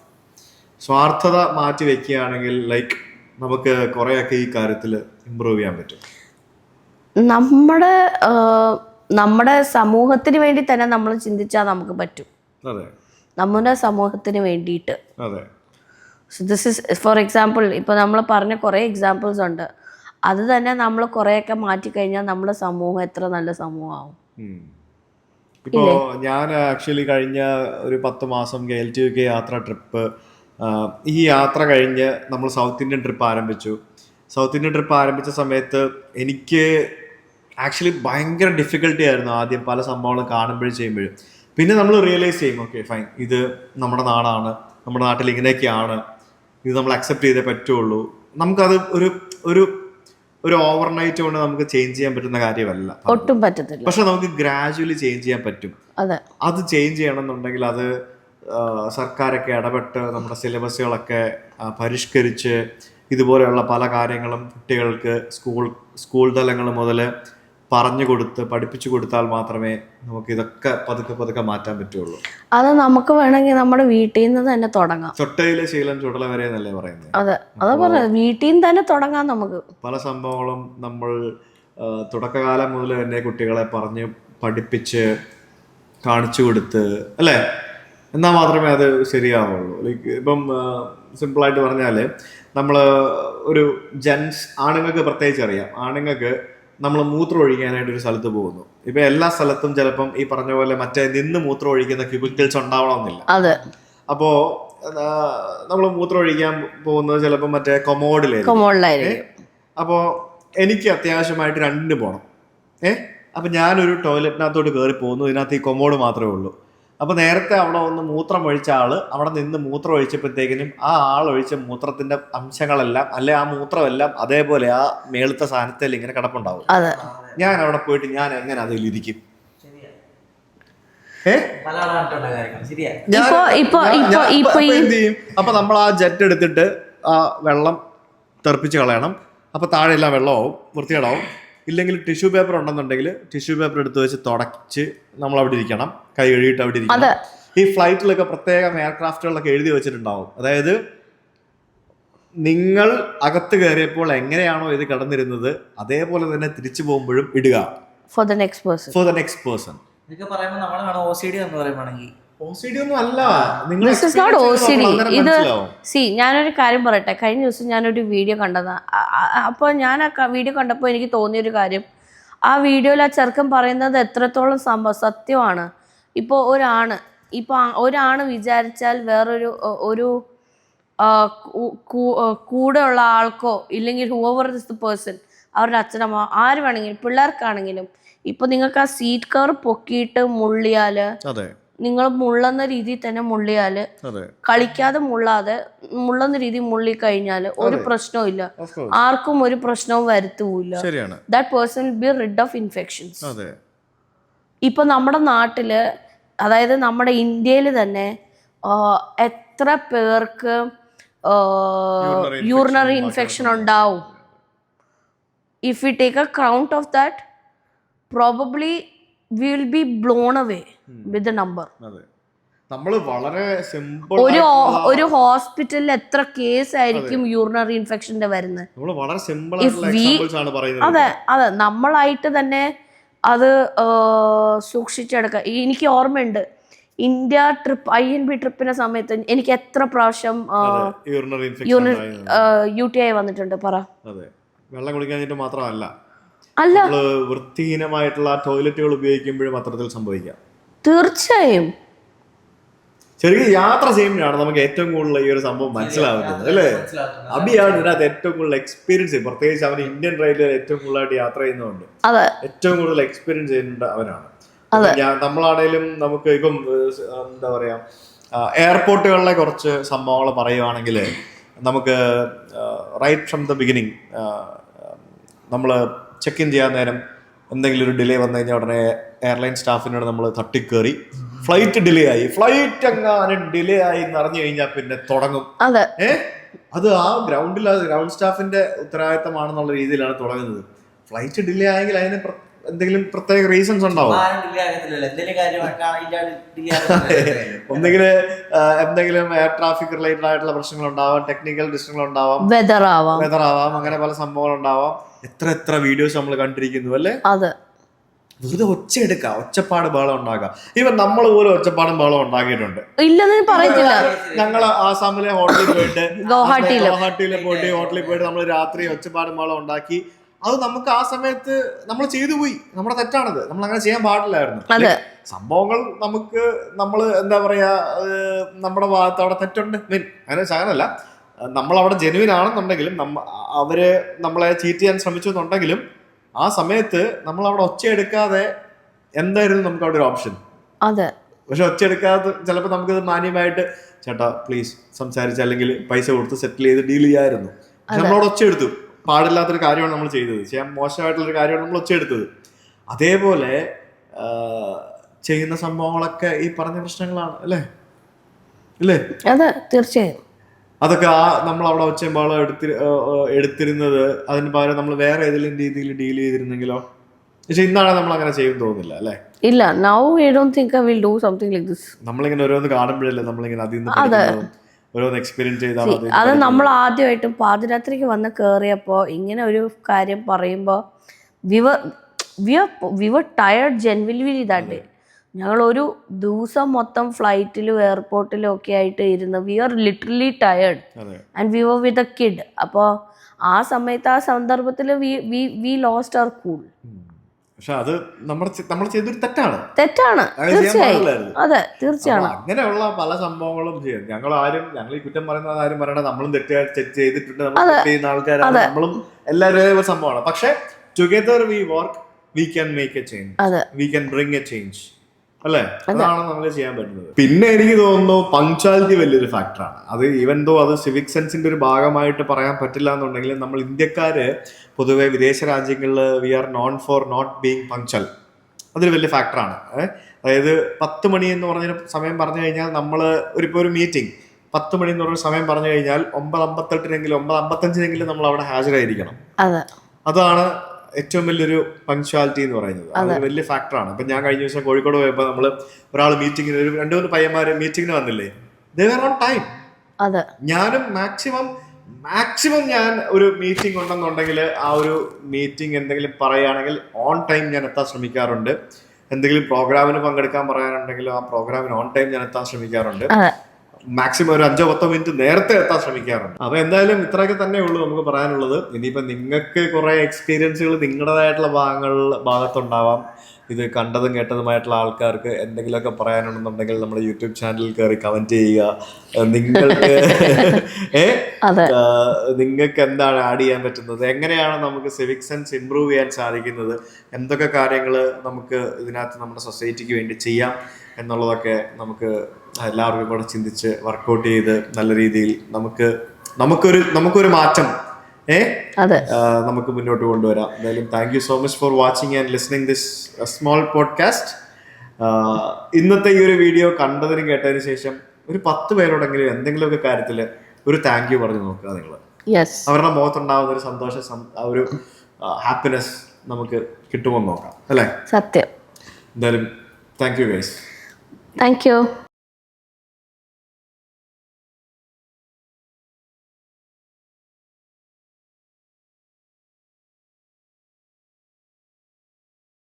സ്വാർത്ഥത മാറ്റി വെക്കുകയാണെങ്കിൽ നമുക്ക് കുറെയൊക്കെ ഈ കാര്യത്തിൽ ഇമ്പ്രൂവ് ചെയ്യാൻ പറ്റും. നമ്മുടെ സമൂഹത്തിന് വേണ്ടി തന്നെ നമ്മൾ ചിന്തിച്ചാൽ നമുക്ക് പറ്റും. നമ്മുടെ സമൂഹത്തിന് വേണ്ടിയിട്ട്. This is for example. ഇപ്പൊ നമ്മൾ പറഞ്ഞ കുറെ എക്സാമ്പിൾസ് ഉണ്ട്. അത് തന്നെ നമ്മൾ കുറെയൊക്കെ മാറ്റി കഴിഞ്ഞാൽ നമ്മുടെ സമൂഹം എത്ര നല്ല സമൂഹമാവും. ഇപ്പോ ഞാൻ ആക്ച്വലി കഴിഞ്ഞ ഒരു 10 മാസം KL-UK യാത്ര ട്രിപ്പ്, ഈ യാത്ര കഴിഞ്ഞ് നമ്മൾ സൗത്ത് ഇന്ത്യൻ ട്രിപ്പ് ആരംഭിച്ചു. സൗത്ത് ഇന്ത്യൻ ട്രിപ്പ് ആരംഭിച്ച സമയത്ത് എനിക്ക് ആക്ച്വലി ഭയങ്കര ഡിഫിക്കൽട്ടി ആയിരുന്നു ആദ്യം പല സംഭവങ്ങളും കാണുമ്പോഴും ചെയ്യുമ്പോഴും. പിന്നെ നമ്മൾ റിയലൈസ് ചെയ്യും, ഓക്കെ ഫൈൻ, ഇത് നമ്മുടെ നാടാണ്, നമ്മുടെ നാട്ടിൽ ഇങ്ങനെയൊക്കെയാണ്, ഇത് നമ്മൾ അക്സെപ്റ്റ് ചെയ്തേ പറ്റുള്ളൂ. നമുക്കത് ഒരു ഓവർനൈറ്റ് കൊണ്ട് നമുക്ക് ചേഞ്ച് ചെയ്യാൻ പറ്റുന്ന കാര്യമല്ല, ഒട്ടും പറ്റത്തില്ല. പക്ഷെ നമുക്ക് ഗ്രാജുവലി ചേഞ്ച് ചെയ്യാൻ പറ്റും. അത് ചേഞ്ച് ചെയ്യണമെന്നുണ്ടെങ്കിൽ അത് സർക്കാരൊക്കെ ഇടപെട്ട് നമ്മുടെ സിലബസുകളൊക്കെ പരിഷ്കരിച്ച് ഇതുപോലെയുള്ള പല കാര്യങ്ങളും കുട്ടികൾക്ക് സ്കൂൾ തലങ്ങൾ മുതൽ പറഞ്ഞു കൊടുത്ത് പഠിപ്പിച്ചു കൊടുത്താൽ മാത്രമേ നമുക്ക് ഇതൊക്കെ പതുക്കെ പതുക്കെ മാറ്റാൻ പറ്റുള്ളൂ. അത് നമുക്ക് വേണമെങ്കിൽ നമ്മുടെ വീട്ടിൽ നിന്ന് തന്നെ തുടങ്ങാം. ചൊട്ടയിലെ ശീലം ചുടല വരെ എന്നല്ലേ പറയുന്നത്. അതെ, അതാ പറഞ്ഞത്, വീട്ടിൽ നിന്ന് തന്നെ തുടങ്ങാം നമുക്ക്. പല സംഭവങ്ങളും നമ്മൾ തുടക്കകാലം മുതൽ തന്നെ കുട്ടികളെ പറഞ്ഞ് പഠിപ്പിച്ച് കാണിച്ചു കൊടുത്ത് അല്ലേ, എന്നാൽ മാത്രമേ അത് ശരിയാവുള്ളൂ. ലൈക്ക് ഇപ്പം സിമ്പിളായിട്ട് പറഞ്ഞാൽ നമ്മൾ ഒരു ആണുങ്ങൾക്ക് പ്രത്യേകിച്ച് അറിയാം, ആണുങ്ങൾക്ക് നമ്മൾ മൂത്രം ഒഴിക്കാനായിട്ട് ഒരു സ്ഥലത്ത് പോകുന്നു. ഇപ്പം എല്ലാ സ്ഥലത്തും ചിലപ്പം ഈ പറഞ്ഞ പോലെ മറ്റേ നിന്ന് മൂത്രം ഒഴിക്കുന്ന ക്യൂബിക്കിൾസ് ഉണ്ടാവണമെന്നില്ല. അതെ. അപ്പോൾ നമ്മൾ മൂത്രം ഒഴിക്കാൻ പോകുന്നത് ചിലപ്പോൾ മറ്റേ കൊമോഡിലായിരിക്കും. അപ്പോൾ എനിക്ക് അത്യാവശ്യമായിട്ട് രണ്ടിന് പോകണം. അപ്പം ഞാനൊരു ടോയ്ലറ്റിനകത്തോട്ട് കയറി പോകുന്നു, ഇതിനകത്ത് ഈ കൊമോഡ് മാത്രമേ ഉള്ളൂ. അപ്പോൾ നേരത്തെ അവിടെ ഒന്ന് മൂത്രം ഒഴിച്ച ആള് അവിടെ നിന്ന് മൂത്രം ഒഴിച്ചപ്പോഴത്തേക്കിനും ആ ആൾ ഒഴിച്ച മൂത്രത്തിന്റെ അംശങ്ങളെല്ലാം അല്ലെ ആ മൂത്രമെല്ലാം അതേപോലെ ആ മേളത്തെ സാധനത്തിൽ ഇങ്ങനെ കിടപ്പുണ്ടാവും. ഞാൻ അവിടെ പോയിട്ട് ഞാൻ എങ്ങനെ അതിലിരിക്കും? എന്ത് ചെയ്യും? അപ്പൊ നമ്മൾ ആ ജെറ്റ് എടുത്തിട്ട് ആ വെള്ളം തെറിപ്പിച്ച് കളയണം. അപ്പൊ താഴെ എല്ലാം വെള്ളമാവും, വൃത്തികേടാവും. ഇല്ലെങ്കിൽ ടിഷ്യൂ പേപ്പർ ഉണ്ടെന്നുണ്ടെങ്കിൽ ടിഷ്യൂ പേപ്പർ എടുത്ത് വെച്ച് തുടച്ച് നമ്മൾ അവിടെ ഇരിക്കണം, കൈ കഴുകിയിട്ട് അവിടെ ഇരിക്കണം. ഈ ഫ്ലൈറ്റിലൊക്കെ പ്രത്യേകം എയർക്രാഫ്റ്റുകളിലൊക്കെ എഴുതി വെച്ചിട്ടുണ്ടാവും, അതായത് നിങ്ങൾ അകത്ത് കയറിയപ്പോൾ എങ്ങനെയാണോ ഇത് കിടന്നിരുന്നത് അതേപോലെ തന്നെ തിരിച്ചു പോകുമ്പോഴും ഇടുക. For the next person. ഞാനൊരു കാര്യം പറയട്ടെ, കഴിഞ്ഞ ദിവസം ഞാനൊരു വീഡിയോ കണ്ടതാ. അപ്പോൾ ഞാൻ ആ വീഡിയോ കണ്ടപ്പോൾ എനിക്ക് തോന്നിയൊരു കാര്യം, ആ വീഡിയോയിൽ ആ ചെറുക്കൻ പറയുന്നത് എത്രത്തോളം സത്യമാണ്. ഇപ്പോൾ ഒരാണ് വിചാരിച്ചാൽ വേറൊരു കൂടെയുള്ള ആൾക്കോ ഇല്ലെങ്കിൽ ഹൂവർ ഇസ് ദ പേഴ്സൺ, അവരുടെ അച്ഛനമ്മ ആര് വേണമെങ്കിലും പിള്ളേർക്കാണെങ്കിലും ഇപ്പൊ നിങ്ങൾക്ക് ആ സീറ്റ് കവർ പൊക്കിയിട്ട് മുള്ളിയാല്, നിങ്ങൾ മുള്ളുന്ന രീതിയിൽ തന്നെ മുള്ളിയാല്, കളിക്കാതെ മുള്ളുന്ന രീതി മുള്ളി കഴിഞ്ഞാല് ഒരു പ്രശ്നവും ഇല്ല, ആർക്കും ഒരു പ്രശ്നവും വരുത്തൂല്ല. That person will be rid of infections. ഇപ്പൊ നമ്മുടെ നാട്ടില്, അതായത് നമ്മുടെ ഇന്ത്യയിൽ തന്നെ എത്ര പേർക്ക് യൂറിനറി ഇൻഫെക്ഷൻ ഉണ്ടാവും. If you take a count of that, probably we will be blown away with the number. ഒരു ഹോസ്പിറ്റലിൽ എത്ര കേസ് ആയിരിക്കും യൂറിനറി ഇൻഫെക്ഷന്റെ വരുന്നത്. അതെ, നമ്മളായിട്ട് തന്നെ അത് സൂക്ഷിച്ചെടുക്കുക. എനിക്ക് ഓർമ്മയുണ്ട്, ഇന്ത്യ ട്രിപ്പ് INB ട്രിപ്പിന്റെ സമയത്ത് എനിക്ക് എത്ര പ്രാവശ്യം UTI വന്നിട്ടുണ്ട്. പറ. വെള്ളം കുടിക്കാനായിട്ട് മാത്രമല്ല, വൃത്തിഹീനമായിട്ടുള്ള ടോയ്ലറ്റുകൾ ഉപയോഗിക്കുമ്പോഴും അത്തരത്തിൽ സംഭവിക്കാം. തീർച്ചയായും ചെറിയ യാത്ര ചെയ്യുമ്പോഴാണ് നമുക്ക് ഏറ്റവും കൂടുതൽ ഈ ഒരു സംഭവം മനസ്സിലാവുന്നത്, അല്ലേ? അബിയാണ് ഇതിനകത്ത് ഏറ്റവും കൂടുതൽ എക്സ്പീരിയൻസ്, പ്രത്യേകിച്ച് അവൻ ഇന്ത്യൻ റെയിൽവേയിൽ ഏറ്റവും കൂടുതലായിട്ട് യാത്ര ചെയ്യുന്നതുകൊണ്ട് ഏറ്റവും കൂടുതൽ എക്സ്പീരിയൻസ് ചെയ്യുന്നുണ്ട് അവനാണ്. നമ്മളാണേലും നമുക്ക് ഇപ്പം എന്താ പറയാ, എയർപോർട്ടുകളിലെ കുറച്ച് സംഭവങ്ങൾ പറയുവാണെങ്കിൽ നമുക്ക് റൈറ്റ് ഫ്രം ദ ബിഗിനിങ് നമ്മൾ ചെക്ക് ഇൻ ചെയ്യാൻ നേരം എന്തെങ്കിലും ഒരു ഡിലേ വന്നു കഴിഞ്ഞാൽ ഉടനെ എയർലൈൻ സ്റ്റാഫിനോട് നമ്മൾ തട്ടിക്കേറി ഫ്ലൈറ്റ് ഡിലേ ആയി, ഫ്ലൈറ്റ് എങ്ങാനും ഡിലേ ആയി എന്നറിഞ്ഞു കഴിഞ്ഞാൽ പിന്നെ തുടങ്ങും. അത് ആ ഗ്രൗണ്ട് സ്റ്റാഫിന്റെ ഉത്തരവാദിത്തമാണെന്നുള്ള രീതിയിലാണ് തുടങ്ങുന്നത്. ഫ്ലൈറ്റ് ഡിലേ ആയെങ്കിൽ അതിന് എന്തെങ്കിലും പ്രത്യേക റീസൺസ് ഉണ്ടാവും. എന്തെങ്കിലും എയർ ട്രാഫിക് റിലേറ്റഡ് ആയിട്ടുള്ള പ്രശ്നങ്ങൾ ഉണ്ടാവാം, ടെക്നിക്കൽ പ്രശ്നങ്ങൾ ഉണ്ടാവാം, വെതർ ആവാം, അങ്ങനെ പല സംഭവങ്ങൾ ഉണ്ടാവാം. എത്ര വീഡിയോസ് നമ്മൾ കണ്ടിരിക്കുന്നു, അല്ലേ? വെറുതെ ഒച്ചപ്പാട് ബഹളം ഉണ്ടാക്കാം. ഈവൻ നമ്മൾ പോലും ഒച്ചപ്പാടും ബഹളം ഉണ്ടാക്കിയിട്ടുണ്ട്. ഞങ്ങൾ ആസാമിലെ ഹോട്ടലിൽ പോയിട്ട് ഗുവാഹട്ടിയിലെ ഹോട്ടലിൽ പോയിട്ട് നമ്മൾ രാത്രി ഒച്ചപ്പാടും ബഹളം ഉണ്ടാക്കി. അത് നമുക്ക് ആ സമയത്ത് നമ്മൾ ചെയ്തു പോയി, നമ്മുടെ തെറ്റാണത്, നമ്മൾ അങ്ങനെ ചെയ്യാൻ പാടില്ലായിരുന്നു. സംഭവങ്ങൾ നമ്മൾ എന്താ പറയാ, നമ്മുടെ ഭാഗത്ത് അവിടെ തെറ്റുണ്ട്. അങ്ങനെ ശകലല്ല, നമ്മളവിടെ ജെനുവിൻ ആണെന്നുണ്ടെങ്കിലും അവര് നമ്മളെ ചീറ്റ് ചെയ്യാൻ ശ്രമിച്ചു എന്നുണ്ടെങ്കിലും ആ സമയത്ത് നമ്മൾ അവിടെ ഒച്ചയെടുക്കാതെ എന്തായിരുന്നു നമുക്ക് അവിടെ ഒരു ഓപ്ഷൻ? പക്ഷെ ഒച്ചയെടുക്കാതെ ചിലപ്പോൾ നമുക്കത് മാന്യമായിട്ട് ചേട്ടാ പ്ലീസ് സംസാരിച്ച് അല്ലെങ്കിൽ പൈസ കൊടുത്ത് സെറ്റിൽ ചെയ്ത് ഡീൽ ചെയ്യാമായിരുന്നു. പക്ഷെ നമ്മളവിടെ ഒച്ചയെടുത്തു. പാടില്ലാത്തൊരു കാര്യമാണ് നമ്മൾ ചെയ്തത്, ചെയ്യാൻ മോശമായിട്ടുള്ളൊരു കാര്യമാണ് നമ്മൾ ഒച്ചയെടുത്തത്. അതേപോലെ ചെയ്യുന്ന സംഭവങ്ങളൊക്കെ ഈ പറഞ്ഞ പ്രശ്നങ്ങളാണ്, അല്ലേ? തീർച്ചയായും അതൊക്കെ നമ്മൾ അവിടെ ഒച്ചമ്പാളം എടുത്തിരുന്നത് അതിന് പകരം നമ്മൾ വേറെ ഏതെങ്കിലും രീതിയിൽ ഡീൽ ചെയ്തിരുന്നെങ്കിലോ പക്ഷെ ഇന്നാണ് നമ്മൾ അങ്ങനെ ചെയ്യും തോന്നുന്നില്ല അല്ലേ? ഇല്ല, now I don't think I will do something like this. നമ്മളിങ്ങനെ ഓരോന്ന് കാണുമ്പോഴല്ലേ നമ്മളിങ്ങനെ അതിൽ നിന്ന് പഠിക്കുന്നതും ഓരോന്ന് എക്സ്പീരിയൻസ് ചെയ്താണ് അത് നമ്മൾ ആദ്യമായിട്ടും പാതിരാത്രിക്ക് വന്ന് കയറിയപ്പോൾ ഇങ്ങനെ ഒരു കാര്യം പറയുമ്പോൾ we were tired genuinely that day. ഞങ്ങൾ ഒരു ദിവസം മൊത്തം ഫ്ലൈറ്റിലും എയർപോർട്ടിലും ഒക്കെ ആയിട്ട് ഇരുന്ന് we are literally tired and we were with a kid. അപ്പോൾ ആ സമയത്ത് ആ സന്ദർഭത്തിൽ വി ലോസ്റ്റ് അവർ കൂൾ. പക്ഷെ അത് നമ്മൾ ചെയ്തൊരു തെറ്റാണ് തീർച്ചയായും. അതെ, തീർച്ചയാണ്. അങ്ങനെയുള്ള പല സംഭവങ്ങളും ചെയ്യും. ഞങ്ങൾ ഈ കുറ്റം പറയുന്നത് ആരും പറയണ, നമ്മളും തെറ്റ് ചെയ്തിട്ടുണ്ട്, നമ്മൾ ചെയ്യുന്ന ആൾക്കാരാണ്, നമ്മളും എല്ലാവരും ഒരു സംഭവമാണ്. പക്ഷെ together we work, we can make A change, we can bring A change അല്ലേ? അതാണ് നമുക്ക് ചെയ്യാൻ പറ്റുന്നത്. പിന്നെ എനിക്ക് തോന്നുന്നു പങ്ക്ച്വാലിറ്റി വലിയൊരു ഫാക്ടറാണ്. അത് ഈവൻ ദോ അത് സിവിക് സെൻസിന്റെ ഒരു ഭാഗമായിട്ട് പറയാൻ പറ്റില്ല എന്നുണ്ടെങ്കിൽ നമ്മൾ ഇന്ത്യക്കാര് പൊതുവെ വിദേശ രാജ്യങ്ങളിൽ we are known for not being punctual. അതൊരു വലിയ ഫാക്ടറാണ്. അതായത് 10 മണി എന്ന് പറഞ്ഞ സമയം പറഞ്ഞു കഴിഞ്ഞാൽ നമ്മൾ ഒരു മീറ്റിംഗ് 10 മണി എന്ന് പറഞ്ഞ സമയം പറഞ്ഞു കഴിഞ്ഞാൽ 9:58-നെങ്കിലും 9:55-നെങ്കിലും നമ്മൾ അവിടെ ഹാജരായിരിക്കണം. അതാണ് ഏറ്റവും വലിയൊരു പങ്ക്ച്വാലിറ്റി എന്ന് പറയുന്നത്. അത് വലിയ ഫാക്ടറാണ്. ഇപ്പൊ ഞാൻ കഴിഞ്ഞ ദിവസം കോഴിക്കോട് പോയപ്പോൾ നമ്മള് ഒരാൾ മീറ്റിങ്ങിന് 2-3 പയ്യന്മാര് മീറ്റിങ്ങിന് വന്നില്ലേ, ദേ വർ ഓൺ ടൈം. ഞാനും മാക്സിമം ഞാൻ ഒരു മീറ്റിംഗ് ഉണ്ടെന്നുണ്ടെങ്കിൽ ആ ഒരു മീറ്റിംഗ് എന്തെങ്കിലും പറയുകയാണെങ്കിൽ ഓൺ ടൈം ഞാൻ എത്താൻ ശ്രമിക്കാറുണ്ട്. എന്തെങ്കിലും പ്രോഗ്രാമിന് പങ്കെടുക്കാൻ പറയാനുണ്ടെങ്കിലും ആ പ്രോഗ്രാമിന് ഓൺ ടൈം ഞാൻ എത്താൻ ശ്രമിക്കാറുണ്ട്. മാക്സിമം ഒരു 5-10 മിനിറ്റ് നേരത്തെ എത്താൻ ശ്രമിക്കാറുണ്ട്. അപ്പൊ എന്തായാലും ഇത്രയൊക്കെ തന്നെ ഉള്ളൂ നമുക്ക് പറയാനുള്ളത്. ഇനിയിപ്പോ നിങ്ങൾക്ക് കുറെ എക്സ്പീരിയൻസുകൾ നിങ്ങളുടേതായിട്ടുള്ള ഭാഗത്തുണ്ടാവാം. ഇത് കണ്ടതും കേട്ടതുമായിട്ടുള്ള ആൾക്കാർക്ക് എന്തെങ്കിലുമൊക്കെ പറയാനുണ്ടെന്നുണ്ടെങ്കിൽ നമ്മുടെ യൂട്യൂബ് ചാനലിൽ കയറി കമന്റ് ചെയ്യുക. നിങ്ങൾക്ക് എന്താണ് ആഡ് ചെയ്യാൻ പറ്റുന്നത്, എങ്ങനെയാണ് നമുക്ക് സിവിക് സെൻസ് ഇംപ്രൂവ് ചെയ്യാൻ സാധിക്കുന്നത്, എന്തൊക്കെ കാര്യങ്ങൾ നമുക്ക് ഇതിനകത്ത് നമ്മുടെ സൊസൈറ്റിക്ക് വേണ്ടി ചെയ്യാം എന്നുള്ളതൊക്കെ നമുക്ക് എല്ലാവർക്കും കൂടെ ചിന്തിച്ച് വർക്കൗട്ട് ചെയ്ത് നല്ല രീതിയിൽ നമുക്കൊരു മാറ്റം നമുക്ക് മുന്നോട്ട് കൊണ്ടുവരാം. എന്തായാലും thank you so much for watching and listening this small podcast. ഇന്നത്തെ ഈ ഒരു വീഡിയോ കണ്ടതിനും കേട്ടതിന് ശേഷം ഒരു 10 പേരോടെങ്കിലും എന്തെങ്കിലുമൊക്കെ കാര്യത്തിൽ ഒരു താങ്ക് യു പറഞ്ഞു നോക്കുക. നിങ്ങൾ അവരുടെ മുഖത്തുണ്ടാവുന്ന ഒരു സന്തോഷം, ഒരു ഹാപ്പിനെസ് നമുക്ക് കിട്ടുമെന്ന് നോക്കാം അല്ലേ? സത്യം. എന്തായാലും thank you guys. Thank you.